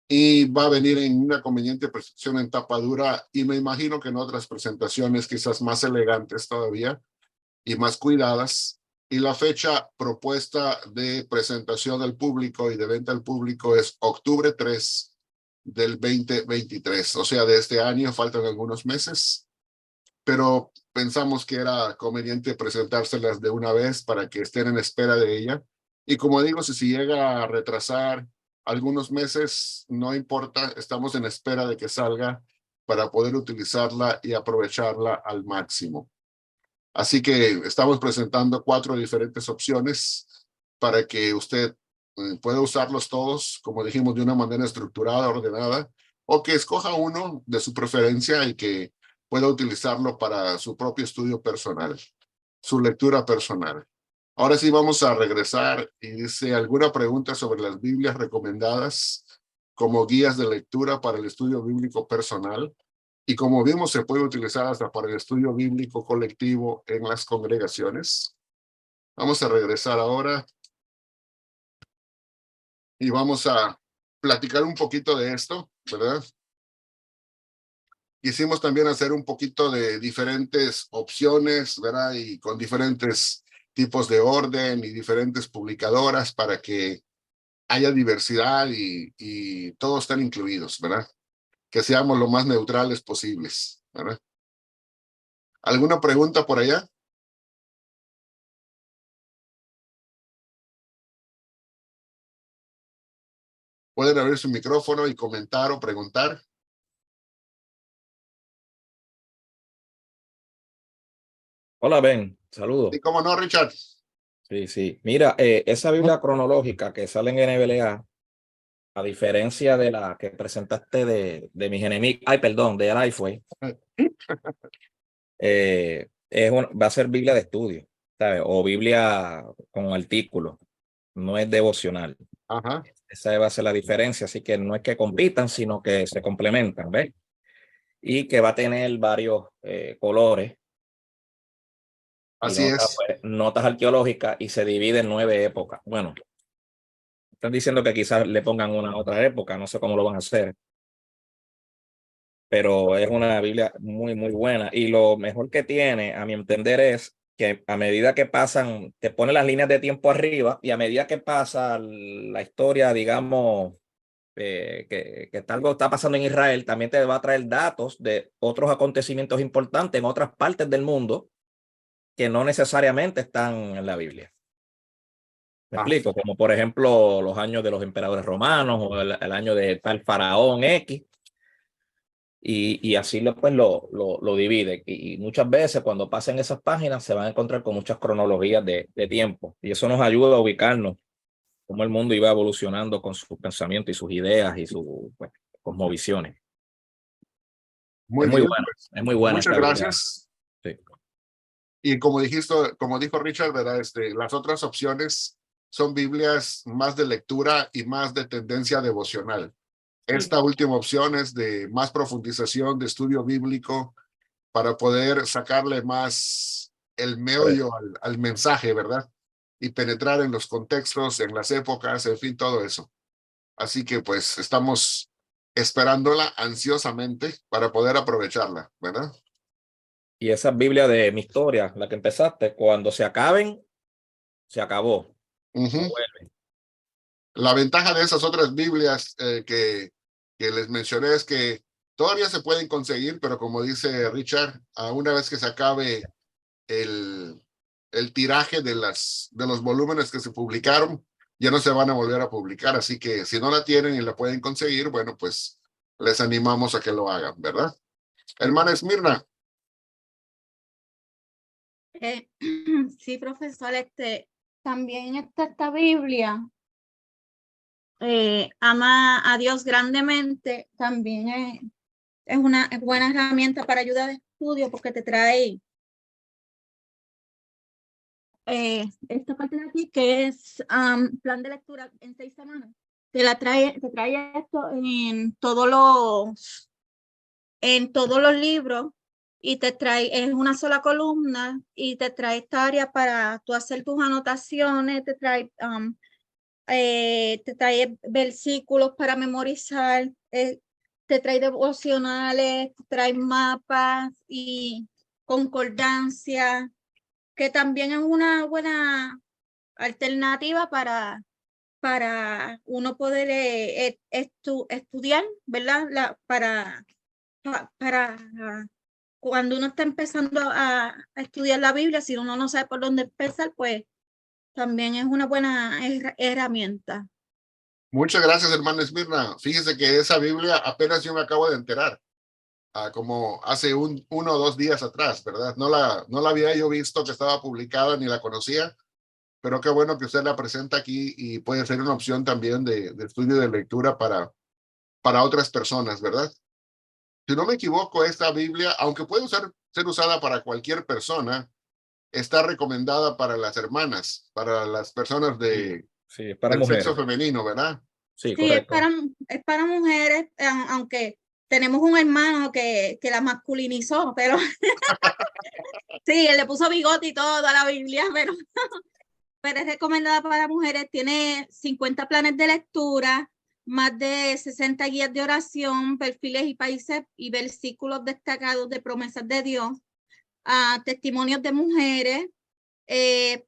y va a venir en una conveniente presentación en tapa dura y me imagino que en otras presentaciones quizás más elegantes todavía y más cuidadas y la fecha propuesta de presentación al público y de venta al público es octubre 3 del 2023. O sea, de este año faltan algunos meses, pero pensamos que era conveniente presentárselas de una vez para que estén en espera de ella. Y como digo, si llega a retrasar algunos meses, no importa, estamos en espera de que salga para poder utilizarla y aprovecharla al máximo. Así que estamos presentando 4 diferentes opciones para que usted pueda usarlos todos, como dijimos, de una manera estructurada, ordenada, o que escoja uno de su preferencia y que pueda utilizarlo para su propio estudio personal, su lectura personal. Ahora sí vamos a regresar y dice, ¿alguna pregunta sobre las Biblias recomendadas como guías de lectura para el estudio bíblico personal? Y como vimos, se puede utilizar hasta para el estudio bíblico colectivo en las congregaciones. Vamos a regresar ahora y vamos a platicar un poquito de esto, ¿verdad? Quisimos también hacer un poquito de diferentes opciones, ¿verdad? Y con diferentes tipos de orden y diferentes publicadoras para que haya diversidad y todos estén incluidos, ¿verdad? Que seamos lo más neutrales posibles, ¿verdad? ¿Alguna pregunta por allá? Pueden abrir su micrófono y comentar o preguntar. Hola, Ben, saludos. ¿Y cómo no, Richard? Sí, sí. Mira, esa Biblia cronológica que sale en NBLA, a diferencia de la que presentaste de mis enemigos, perdón, de Lifeway, va a ser Biblia de estudio, ¿sabes? O Biblia con artículos, no es devocional. Ajá, Esa va a ser la diferencia, así que no es que compitan, sino que se complementan, ¿ves? Y que va a tener varios colores y así es. notas arqueológicas y se divide en 9 épocas. Bueno, están diciendo que quizás le pongan una otra época, no sé cómo lo van a hacer, pero es una Biblia muy, muy buena. Y lo mejor que tiene, a mi entender, es que a medida que pasan, te pone las líneas de tiempo arriba y a medida que pasa la historia, digamos, que algo está pasando en Israel, también te va a traer datos de otros acontecimientos importantes en otras partes del mundo que no necesariamente están en la Biblia. ¿Me Ah, explico? Como por ejemplo los años de los emperadores romanos o el año de tal faraón X. Y así pues lo divide. Y muchas veces cuando pasen esas páginas se van a encontrar con muchas cronologías de tiempo. Y eso nos ayuda a ubicarnos cómo el mundo iba evolucionando con sus pensamientos y sus ideas y sus pues, cosmovisiones. muy bien, pues, Es muy buena muchas esta Biblia. gracias. Sí. Y como dijiste, como dijo Richard, ¿verdad? Las otras opciones son Biblias más de lectura y más de tendencia devocional. Esta última opción es de más profundización, de estudio bíblico, para poder sacarle más el meollo al mensaje, ¿verdad? Y penetrar en los contextos, en las épocas, en fin, todo eso. Así que pues estamos esperándola ansiosamente para poder aprovecharla, ¿verdad? Y esa Biblia de mi historia, la que empezaste, cuando se acaben, se acabó. No Ujú. vuelve. La ventaja de esas otras Biblias que les mencioné es que todavía se pueden conseguir, pero como dice Richard, a una vez que se acabe el, el tiraje de los volúmenes que se publicaron, ya no se van a volver a publicar. Así que si no la tienen y la pueden conseguir, bueno, pues les animamos a que lo hagan, ¿verdad? Hermana Esmirna. Sí, profesor, también esta Biblia, ama a Dios grandemente, también es una buena herramienta para ayuda de estudio porque te trae esta parte de aquí que es plan de lectura en 6 semanas. Te trae esto en todos los libros y te trae, es una sola columna y te trae esta área para tú hacer tus anotaciones, te trae versículos para memorizar, te trae devocionales, te trae mapas y concordancia. que también es una buena alternativa para uno poder estudiar, ¿verdad? Para cuando uno está empezando a estudiar la Biblia, si uno no sabe por dónde empezar, pues también es una buena herramienta. Muchas gracias, hermana Esmirna. Fíjese que esa Biblia apenas yo me acabo de enterar, como hace uno o 2 días atrás, ¿verdad? No la había yo visto que estaba publicada ni la conocía, pero qué bueno que usted la presenta aquí y puede ser una opción también de estudio y de lectura para otras personas, ¿verdad? Si no me equivoco, esta Biblia, aunque puede ser usada para cualquier persona, está recomendada para las hermanas, para las personas Sí, para del sexo mujeres. femenino, ¿verdad? Sí, Sí, correcto. es para mujeres, aunque tenemos un hermano que la masculinizó, pero sí, él le puso bigote y todo a la Biblia, pero es recomendada para mujeres. Tiene 50 planes de lectura, más de 60 guías de oración, perfiles y países y versículos destacados de promesas de Dios, testimonios de mujeres,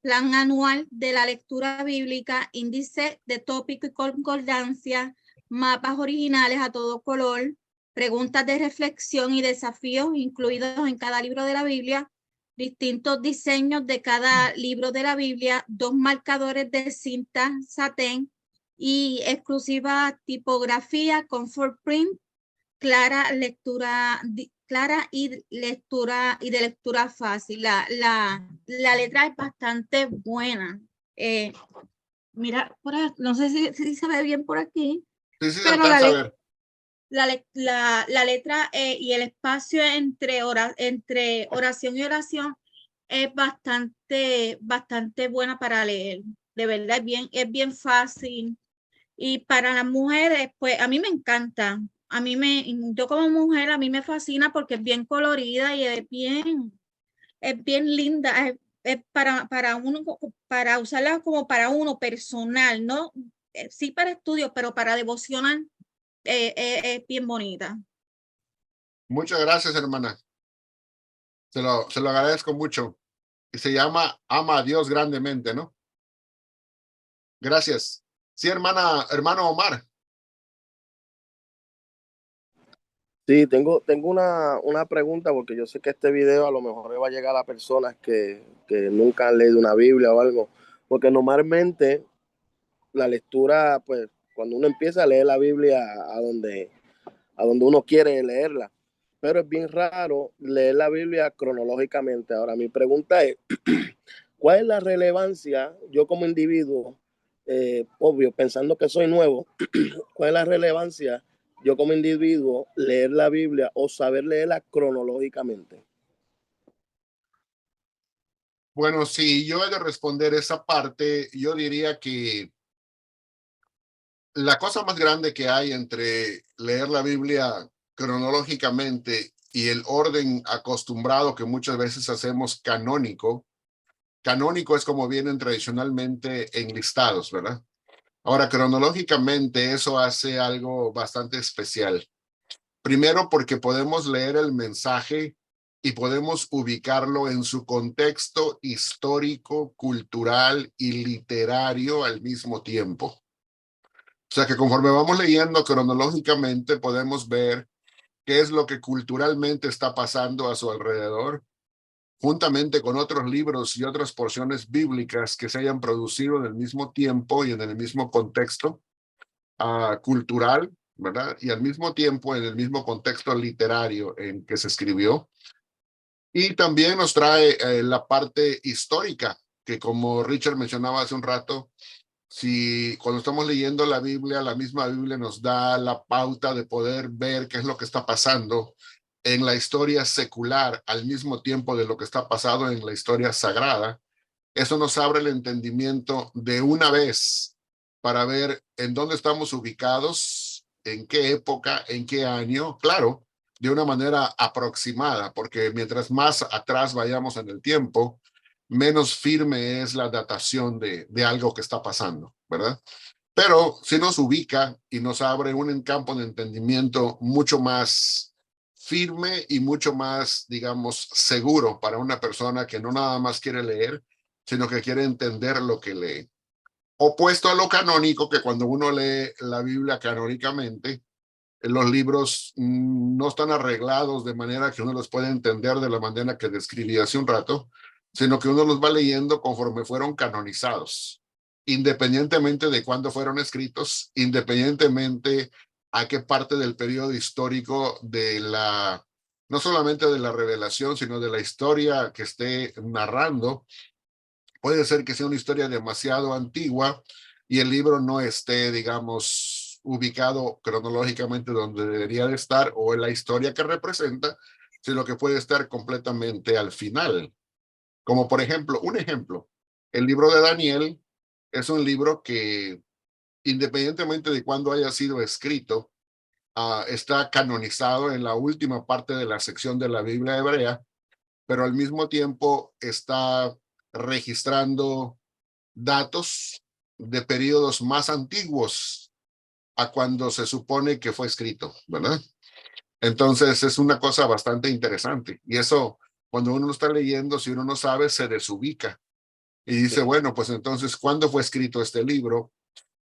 plan anual de la lectura bíblica, índice de tópico y concordancia, mapas originales a todo color, preguntas de reflexión y desafíos incluidos en cada libro de la Biblia, distintos diseños de cada libro de la Biblia, 2 marcadores de cinta satén y exclusiva tipografía comfort print, clara y de lectura fácil. La letra es bastante buena. Mira, no sé si se ve bien por aquí, Sí, sí se pero alcanza a ver. la letra y el espacio entre oración y oración es bastante buena para leer. De verdad, es bien fácil. Y para las mujeres, pues a mí me encanta. Yo como mujer, a mí me fascina porque es bien colorida y es bien linda. Es para uno, para usarla como para uno personal, ¿no? Sí para estudios, pero para devocional es bien bonita. Muchas gracias, hermana. Se lo agradezco mucho. Y se llama Ama a Dios grandemente, ¿no? Gracias. Sí, hermano Omar. Sí, tengo una pregunta porque yo sé que este video a lo mejor le va a llegar a personas que nunca han leído una Biblia o algo, porque normalmente la lectura, pues cuando uno empieza a leer la Biblia a donde uno quiere leerla, pero es bien raro leer la Biblia cronológicamente. Ahora, mi pregunta es, ¿cuál es la relevancia yo como individuo, obvio, pensando que soy nuevo, cuál es la relevancia yo como individuo leer la Biblia o saber leerla cronológicamente? Bueno, si yo he de responder esa parte, yo diría que la cosa más grande que hay entre leer la Biblia cronológicamente y el orden acostumbrado que muchas veces hacemos canónico es como vienen tradicionalmente enlistados, ¿verdad? Ahora, cronológicamente eso hace algo bastante especial. Primero, porque podemos leer el mensaje y podemos ubicarlo en su contexto histórico, cultural y literario al mismo tiempo. O sea que conforme vamos leyendo cronológicamente, podemos ver qué es lo que culturalmente está pasando a su alrededor, juntamente con otros libros y otras porciones bíblicas que se hayan producido en el mismo tiempo y en el mismo contexto cultural, ¿verdad? Y al mismo tiempo en el mismo contexto literario en que se escribió. Y también nos trae la parte histórica, que como Richard mencionaba hace un rato, si cuando estamos leyendo la Biblia, la misma Biblia nos da la pauta de poder ver qué es lo que está pasando en la historia secular al mismo tiempo de lo que está pasando en la historia sagrada. Eso nos abre el entendimiento de una vez para ver en dónde estamos ubicados, en qué época, en qué año, claro, de una manera aproximada, porque mientras más atrás vayamos en el tiempo, menos firme es la datación de algo que está pasando, ¿verdad? Pero sí nos ubica y nos abre un campo de entendimiento mucho más firme y mucho más, digamos, seguro para una persona que no nada más quiere leer, sino que quiere entender lo que lee. Opuesto a lo canónico, que cuando uno lee la Biblia canónicamente, los libros no están arreglados de manera que uno los pueda entender de la manera que describí hace un rato, sino que uno los va leyendo conforme fueron canonizados, independientemente de cuándo fueron escritos, independientemente a qué parte del periodo histórico de la, no solamente de la revelación, sino de la historia que esté narrando. Puede ser que sea una historia demasiado antigua y el libro no esté, digamos, ubicado cronológicamente donde debería de estar o en la historia que representa, sino que puede estar completamente al final. Como por ejemplo, un ejemplo, el libro de Daniel es un libro que, independientemente de cuándo haya sido escrito, está canonizado en la última parte de la sección de la Biblia hebrea, pero al mismo tiempo está registrando datos de periodos más antiguos a cuando se supone que fue escrito, ¿verdad? Entonces es una cosa bastante interesante y eso cuando uno lo está leyendo, si uno no sabe, se desubica y dice, bueno, pues entonces, ¿cuándo fue escrito este libro?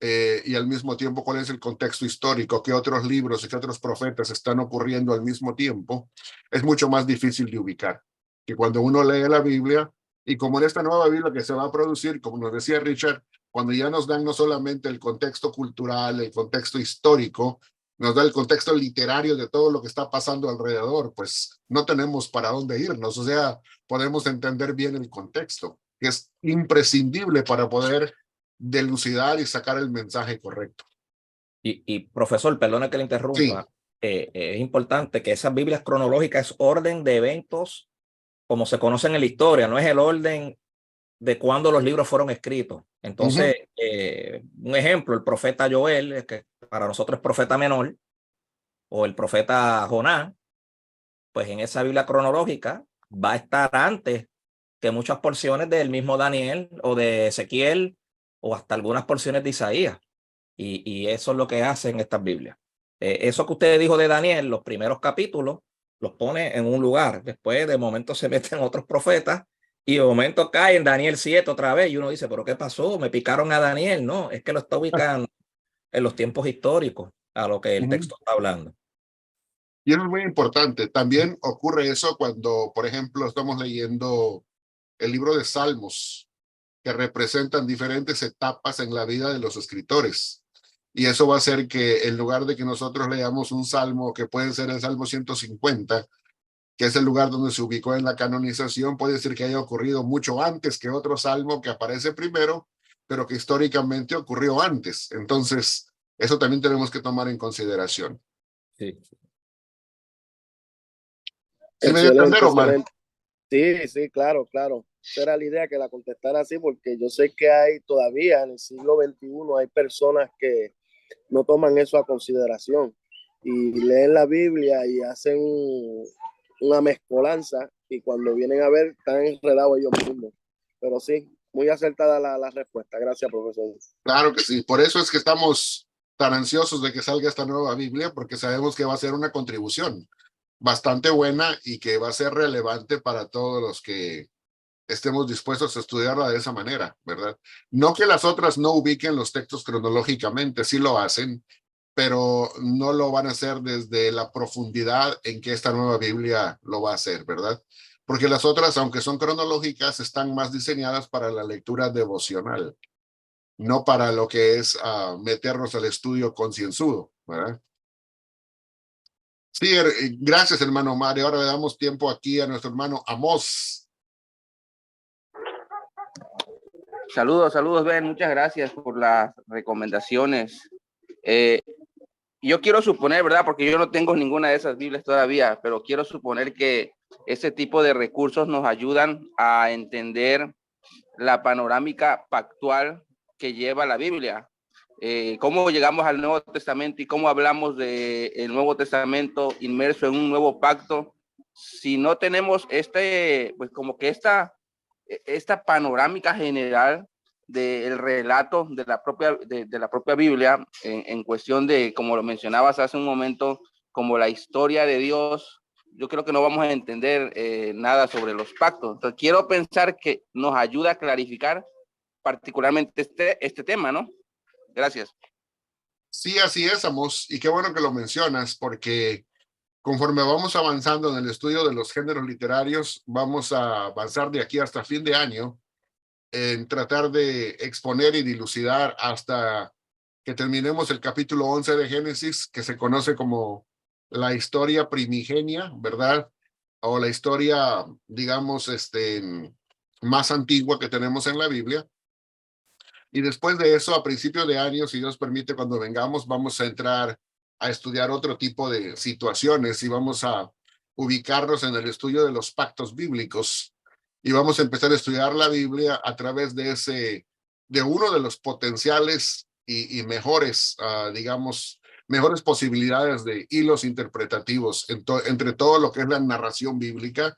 Y al mismo tiempo, ¿cuál es el contexto histórico? ¿Qué otros libros y qué otros profetas están ocurriendo al mismo tiempo? Es mucho más difícil de ubicar que cuando uno lee la Biblia y como en esta nueva Biblia que se va a producir, como nos decía Richard, cuando ya nos dan no solamente el contexto cultural, el contexto histórico, nos da el contexto literario de todo lo que está pasando alrededor, pues no tenemos para dónde irnos, o sea, podemos entender bien el contexto, que es imprescindible para poder delucidar y sacar el mensaje correcto. Y profesor, perdone que le interrumpa, Sí. Es importante que esas Biblias cronológicas es orden de eventos como se conocen en la historia, no es el orden de cuándo los libros fueron escritos. Entonces, un ejemplo, el profeta Joel, que para nosotros es profeta menor, o el profeta Jonás, pues en esa Biblia cronológica va a estar antes que muchas porciones del mismo Daniel o de Ezequiel o hasta algunas porciones de Isaías. Y eso es lo que hacen estas Biblias. Eso que usted dijo de Daniel, los primeros capítulos, los pone en un lugar. Después, de momento, se meten otros profetas y de momento cae en Daniel 7 otra vez. Y uno dice, ¿pero qué pasó? Me picaron a Daniel. No, es que lo está ubicando en los tiempos históricos a lo que el texto está hablando. Y eso es muy importante. También ocurre eso cuando, por ejemplo, estamos leyendo el libro de Salmos, que representan diferentes etapas en la vida de los escritores. Y eso va a hacer que en lugar de que nosotros leamos un salmo que puede ser el Salmo 150, que es el lugar donde se ubicó en la canonización, puede ser que haya ocurrido mucho antes que otro salmo que aparece primero, pero que históricamente ocurrió antes. Entonces, eso también tenemos que tomar en consideración. Sí. ¿Sí me dio a entender, Omar? Excelente. Sí, sí, claro, claro. Esa era la idea, que la contestara así, porque yo sé que hay todavía en el siglo XXI hay personas que no toman eso a consideración y leen la Biblia y hacen una mezcolanza y cuando vienen a ver están enredados ellos mismos. Pero sí, muy acertada la respuesta. Gracias, profesor. Claro que sí. Por eso es que estamos tan ansiosos de que salga esta nueva Biblia, porque sabemos que va a ser una contribución bastante buena y que va a ser relevante para todos los que estemos dispuestos a estudiarla de esa manera, ¿verdad? No que las otras no ubiquen los textos cronológicamente, sí lo hacen, pero no lo van a hacer desde la profundidad en que esta nueva Biblia lo va a hacer, ¿verdad? Porque las otras, aunque son cronológicas, están más diseñadas para la lectura devocional, no para lo que es meternos al estudio concienzudo, ¿verdad? Sí, gracias, hermano Mario. Ahora le damos tiempo aquí a nuestro hermano Amós. Saludos, saludos, Ben. Muchas gracias por las recomendaciones. Yo quiero suponer, ¿verdad? Porque yo no tengo ninguna de esas Biblias todavía, pero quiero suponer que ese tipo de recursos nos ayudan a entender la panorámica pactual que lleva la Biblia. Cómo llegamos al Nuevo Testamento y cómo hablamos del Nuevo Testamento inmerso en un nuevo pacto. Si no tenemos pues como que esta panorámica general del relato de la propia Biblia en cuestión de, como lo mencionabas hace un momento, como la historia de Dios yo creo que no vamos a entender nada sobre los pactos. Entonces, quiero pensar que nos ayuda a clarificar particularmente este tema, ¿no? Gracias. Sí, así es, Amos, y qué bueno que lo mencionas, porque conforme vamos avanzando en el estudio de los géneros literarios, vamos a avanzar de aquí hasta fin de año en tratar de exponer y dilucidar hasta que terminemos el capítulo 11 de Génesis, que se conoce como la historia primigenia, ¿verdad? O la historia, digamos, más antigua que tenemos en la Biblia. Y después de eso, a principios de año, si Dios permite, cuando vengamos, vamos a entrar a estudiar otro tipo de situaciones y vamos a ubicarnos en el estudio de los pactos bíblicos. Y vamos a empezar a estudiar la Biblia a través de uno de los potenciales y mejores, digamos, mejores posibilidades de hilos interpretativos entre todo lo que es la narración bíblica,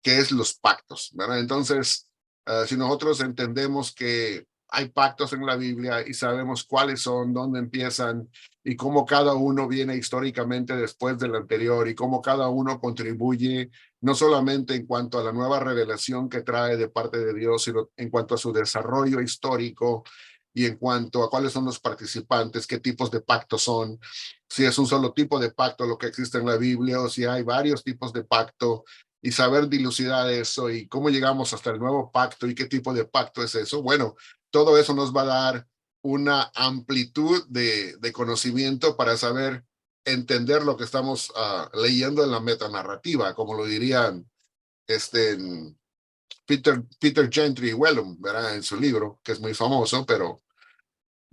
que es los pactos, ¿verdad? Entonces, si nosotros entendemos que hay pactos en la Biblia y sabemos cuáles son, dónde empiezan y cómo cada uno viene históricamente después del anterior y cómo cada uno contribuye no solamente en cuanto a la nueva revelación que trae de parte de Dios, sino en cuanto a su desarrollo histórico y en cuanto a cuáles son los participantes, qué tipos de pactos son, si es un solo tipo de pacto lo que existe en la Biblia o si hay varios tipos de pacto, y saber dilucidar eso y cómo llegamos hasta el nuevo pacto y qué tipo de pacto es eso. Bueno, todo eso nos va a dar una amplitud de conocimiento para saber entender lo que estamos leyendo en la metanarrativa, como lo dirían Peter Gentry y Wellum, ¿verdad? En su libro, que es muy famoso, pero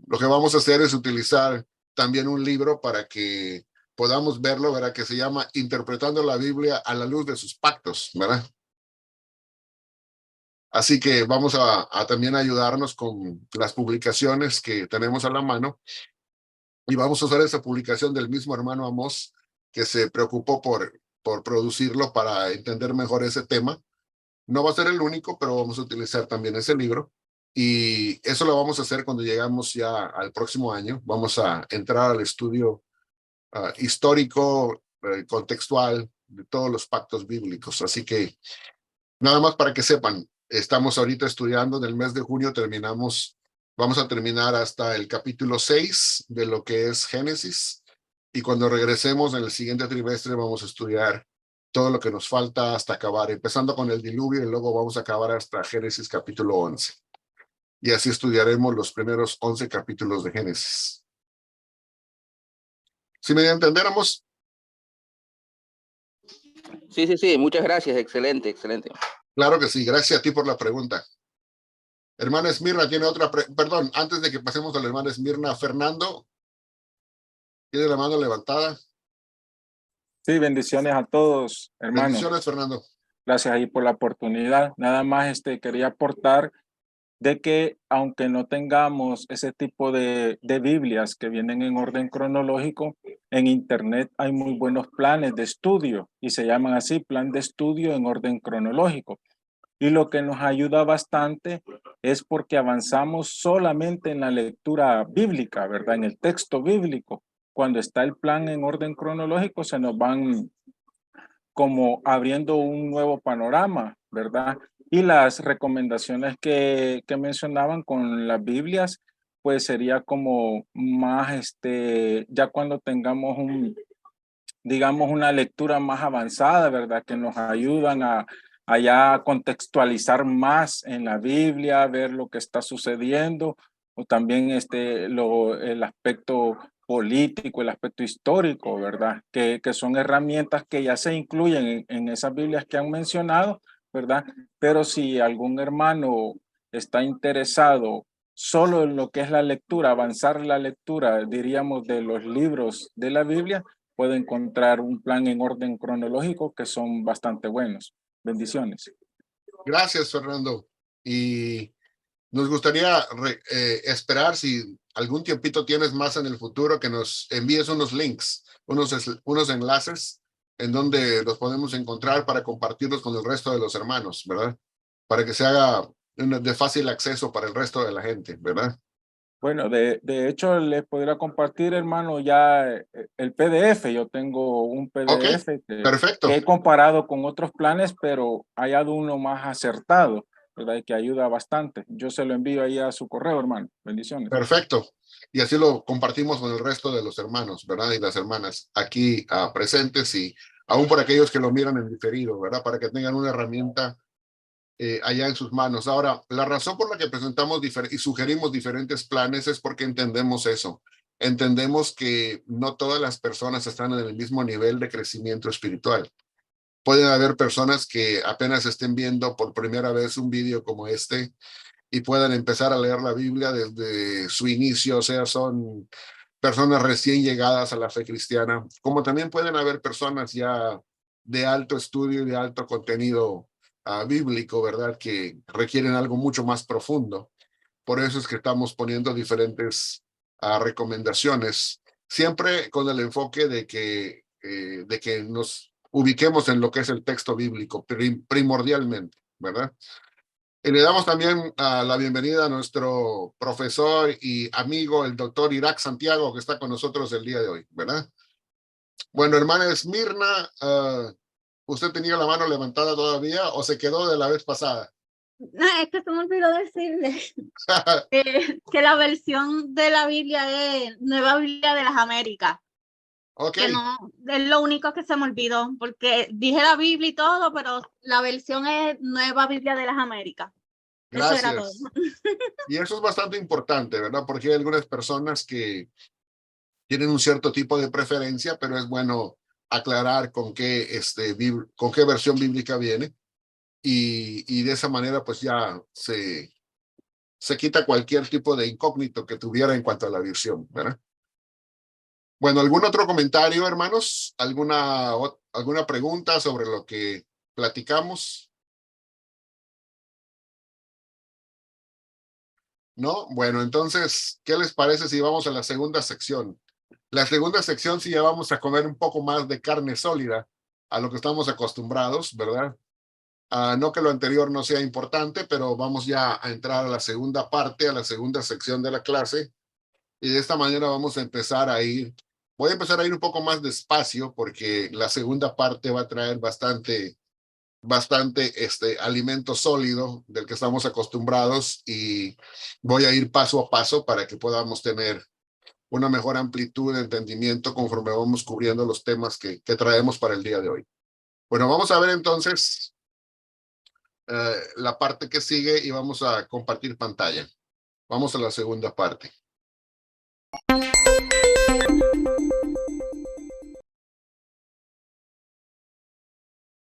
lo que vamos a hacer es utilizar también un libro para que podamos verlo, ¿verdad? Que se llama Interpretando la Biblia a la luz de sus pactos, ¿verdad? Así que vamos a también ayudarnos con las publicaciones que tenemos a la mano y vamos a usar esa publicación del mismo hermano Amos que se preocupó por producirlo para entender mejor ese tema. No va a ser el único, pero vamos a utilizar también ese libro y eso lo vamos a hacer cuando llegamos ya al próximo año. Vamos a entrar al estudio histórico, contextual de todos los pactos bíblicos. Así que nada más para que sepan, estamos ahorita estudiando, en el mes de junio vamos a terminar hasta el capítulo 6 de lo que es Génesis y cuando regresemos en el siguiente trimestre vamos a estudiar todo lo que nos falta hasta acabar, empezando con el diluvio y luego vamos a acabar hasta Génesis capítulo 11. Y así estudiaremos los primeros 11 capítulos de Génesis. ¿Sí me entendiéramos? Sí, muchas gracias, excelente. Claro que sí, gracias a ti por la pregunta. Hermana Esmirna tiene otra, perdón, antes de que pasemos a la hermana Esmirna, Fernando, tiene la mano levantada. Sí, bendiciones a todos, hermanos. Bendiciones, Fernando. Gracias ahí por la oportunidad. Nada más quería aportar de que aunque no tengamos ese tipo de Biblias que vienen en orden cronológico, en Internet hay muy buenos planes de estudio y se llaman así, plan de estudio en orden cronológico. Y lo que nos ayuda bastante es porque avanzamos solamente en la lectura bíblica, ¿verdad? En el texto bíblico. Cuando está el plan en orden cronológico, se nos van como abriendo un nuevo panorama, ¿verdad? Y las recomendaciones que mencionaban con las Biblias, pues sería como más, ya cuando tengamos digamos, una lectura más avanzada, ¿verdad? Que nos ayudan a ya contextualizar más en la Biblia, ver lo que está sucediendo, o también el aspecto político, el aspecto histórico, ¿verdad? Que son herramientas que ya se incluyen en esas Biblias que han mencionado, ¿verdad? Pero si algún hermano está interesado solo en lo que es la lectura, avanzar la lectura, diríamos, de los libros de la Biblia, puede encontrar un plan en orden cronológico que son bastante buenos. Bendiciones. Gracias, Fernando. Y nos gustaría esperar si algún tiempito tienes más en el futuro que nos envíes unos links, unos enlaces en donde los podemos encontrar para compartirlos con el resto de los hermanos, ¿verdad? Para que se haga de fácil acceso para el resto de la gente, ¿verdad? Bueno, de hecho, les podría compartir, hermano, ya el PDF. Yo tengo un Ok, PDF que perfecto. he comparado con otros planes, pero hay uno más acertado, ¿verdad? Y que ayuda bastante. Yo se lo envío ahí a su correo, hermano. Bendiciones. Perfecto. Y así lo compartimos con el resto de los hermanos, ¿verdad? Y las hermanas aquí presentes y aún por aquellos que lo miran en diferido, ¿verdad? Para que tengan una herramienta allá en sus manos. Ahora, la razón por la que presentamos y sugerimos diferentes planes es porque entendemos eso. Entendemos que no todas las personas están en el mismo nivel de crecimiento espiritual. Pueden haber personas que apenas estén viendo por primera vez un vídeo como este y puedan empezar a leer la Biblia desde su inicio, o sea, son personas recién llegadas a la fe cristiana, como también pueden haber personas ya de alto estudio y de alto contenido bíblico, ¿verdad? Que requieren algo mucho más profundo. Por eso es que estamos poniendo diferentes recomendaciones, siempre con el enfoque de que nos ubiquemos en lo que es el texto bíblico primordialmente, ¿verdad? Y le damos también la bienvenida a nuestro profesor y amigo, el doctor Irak Santiago, que está con nosotros el día de hoy, ¿verdad? Bueno, hermana Esmirna, ¿usted tenía la mano levantada todavía o se quedó de la vez pasada? No, es que se me olvidó decirle que la versión de la Biblia es Nueva Biblia de las Américas. Ok. Que no, es lo único que se me olvidó, porque dije la Biblia y todo, pero la versión es Nueva Biblia de las Américas. Eso era todo. Gracias. Y eso es bastante importante, ¿verdad? Porque hay algunas personas que tienen un cierto tipo de preferencia, pero es bueno aclarar con qué versión bíblica viene y de esa manera pues ya se quita cualquier tipo de incógnito que tuviera en cuanto a la versión, ¿verdad? Bueno, ¿algún otro comentario, hermanos? ¿Alguna pregunta sobre lo que platicamos? ¿No? Bueno, entonces, ¿qué les parece si vamos a la segunda sección? La segunda sección sí ya vamos a comer un poco más de carne sólida a lo que estamos acostumbrados, ¿verdad? No que lo anterior no sea importante, pero vamos ya a entrar a la segunda parte, a la segunda sección de la clase. Y de esta manera vamos a empezar a ir. Voy a empezar a ir un poco más despacio porque la segunda parte va a traer bastante alimento sólido del que estamos acostumbrados y voy a ir paso a paso para que podamos tener una mejor amplitud de entendimiento conforme vamos cubriendo los temas que traemos para el día de hoy. Bueno, vamos a ver entonces la parte que sigue y vamos a compartir pantalla. Vamos a la segunda parte.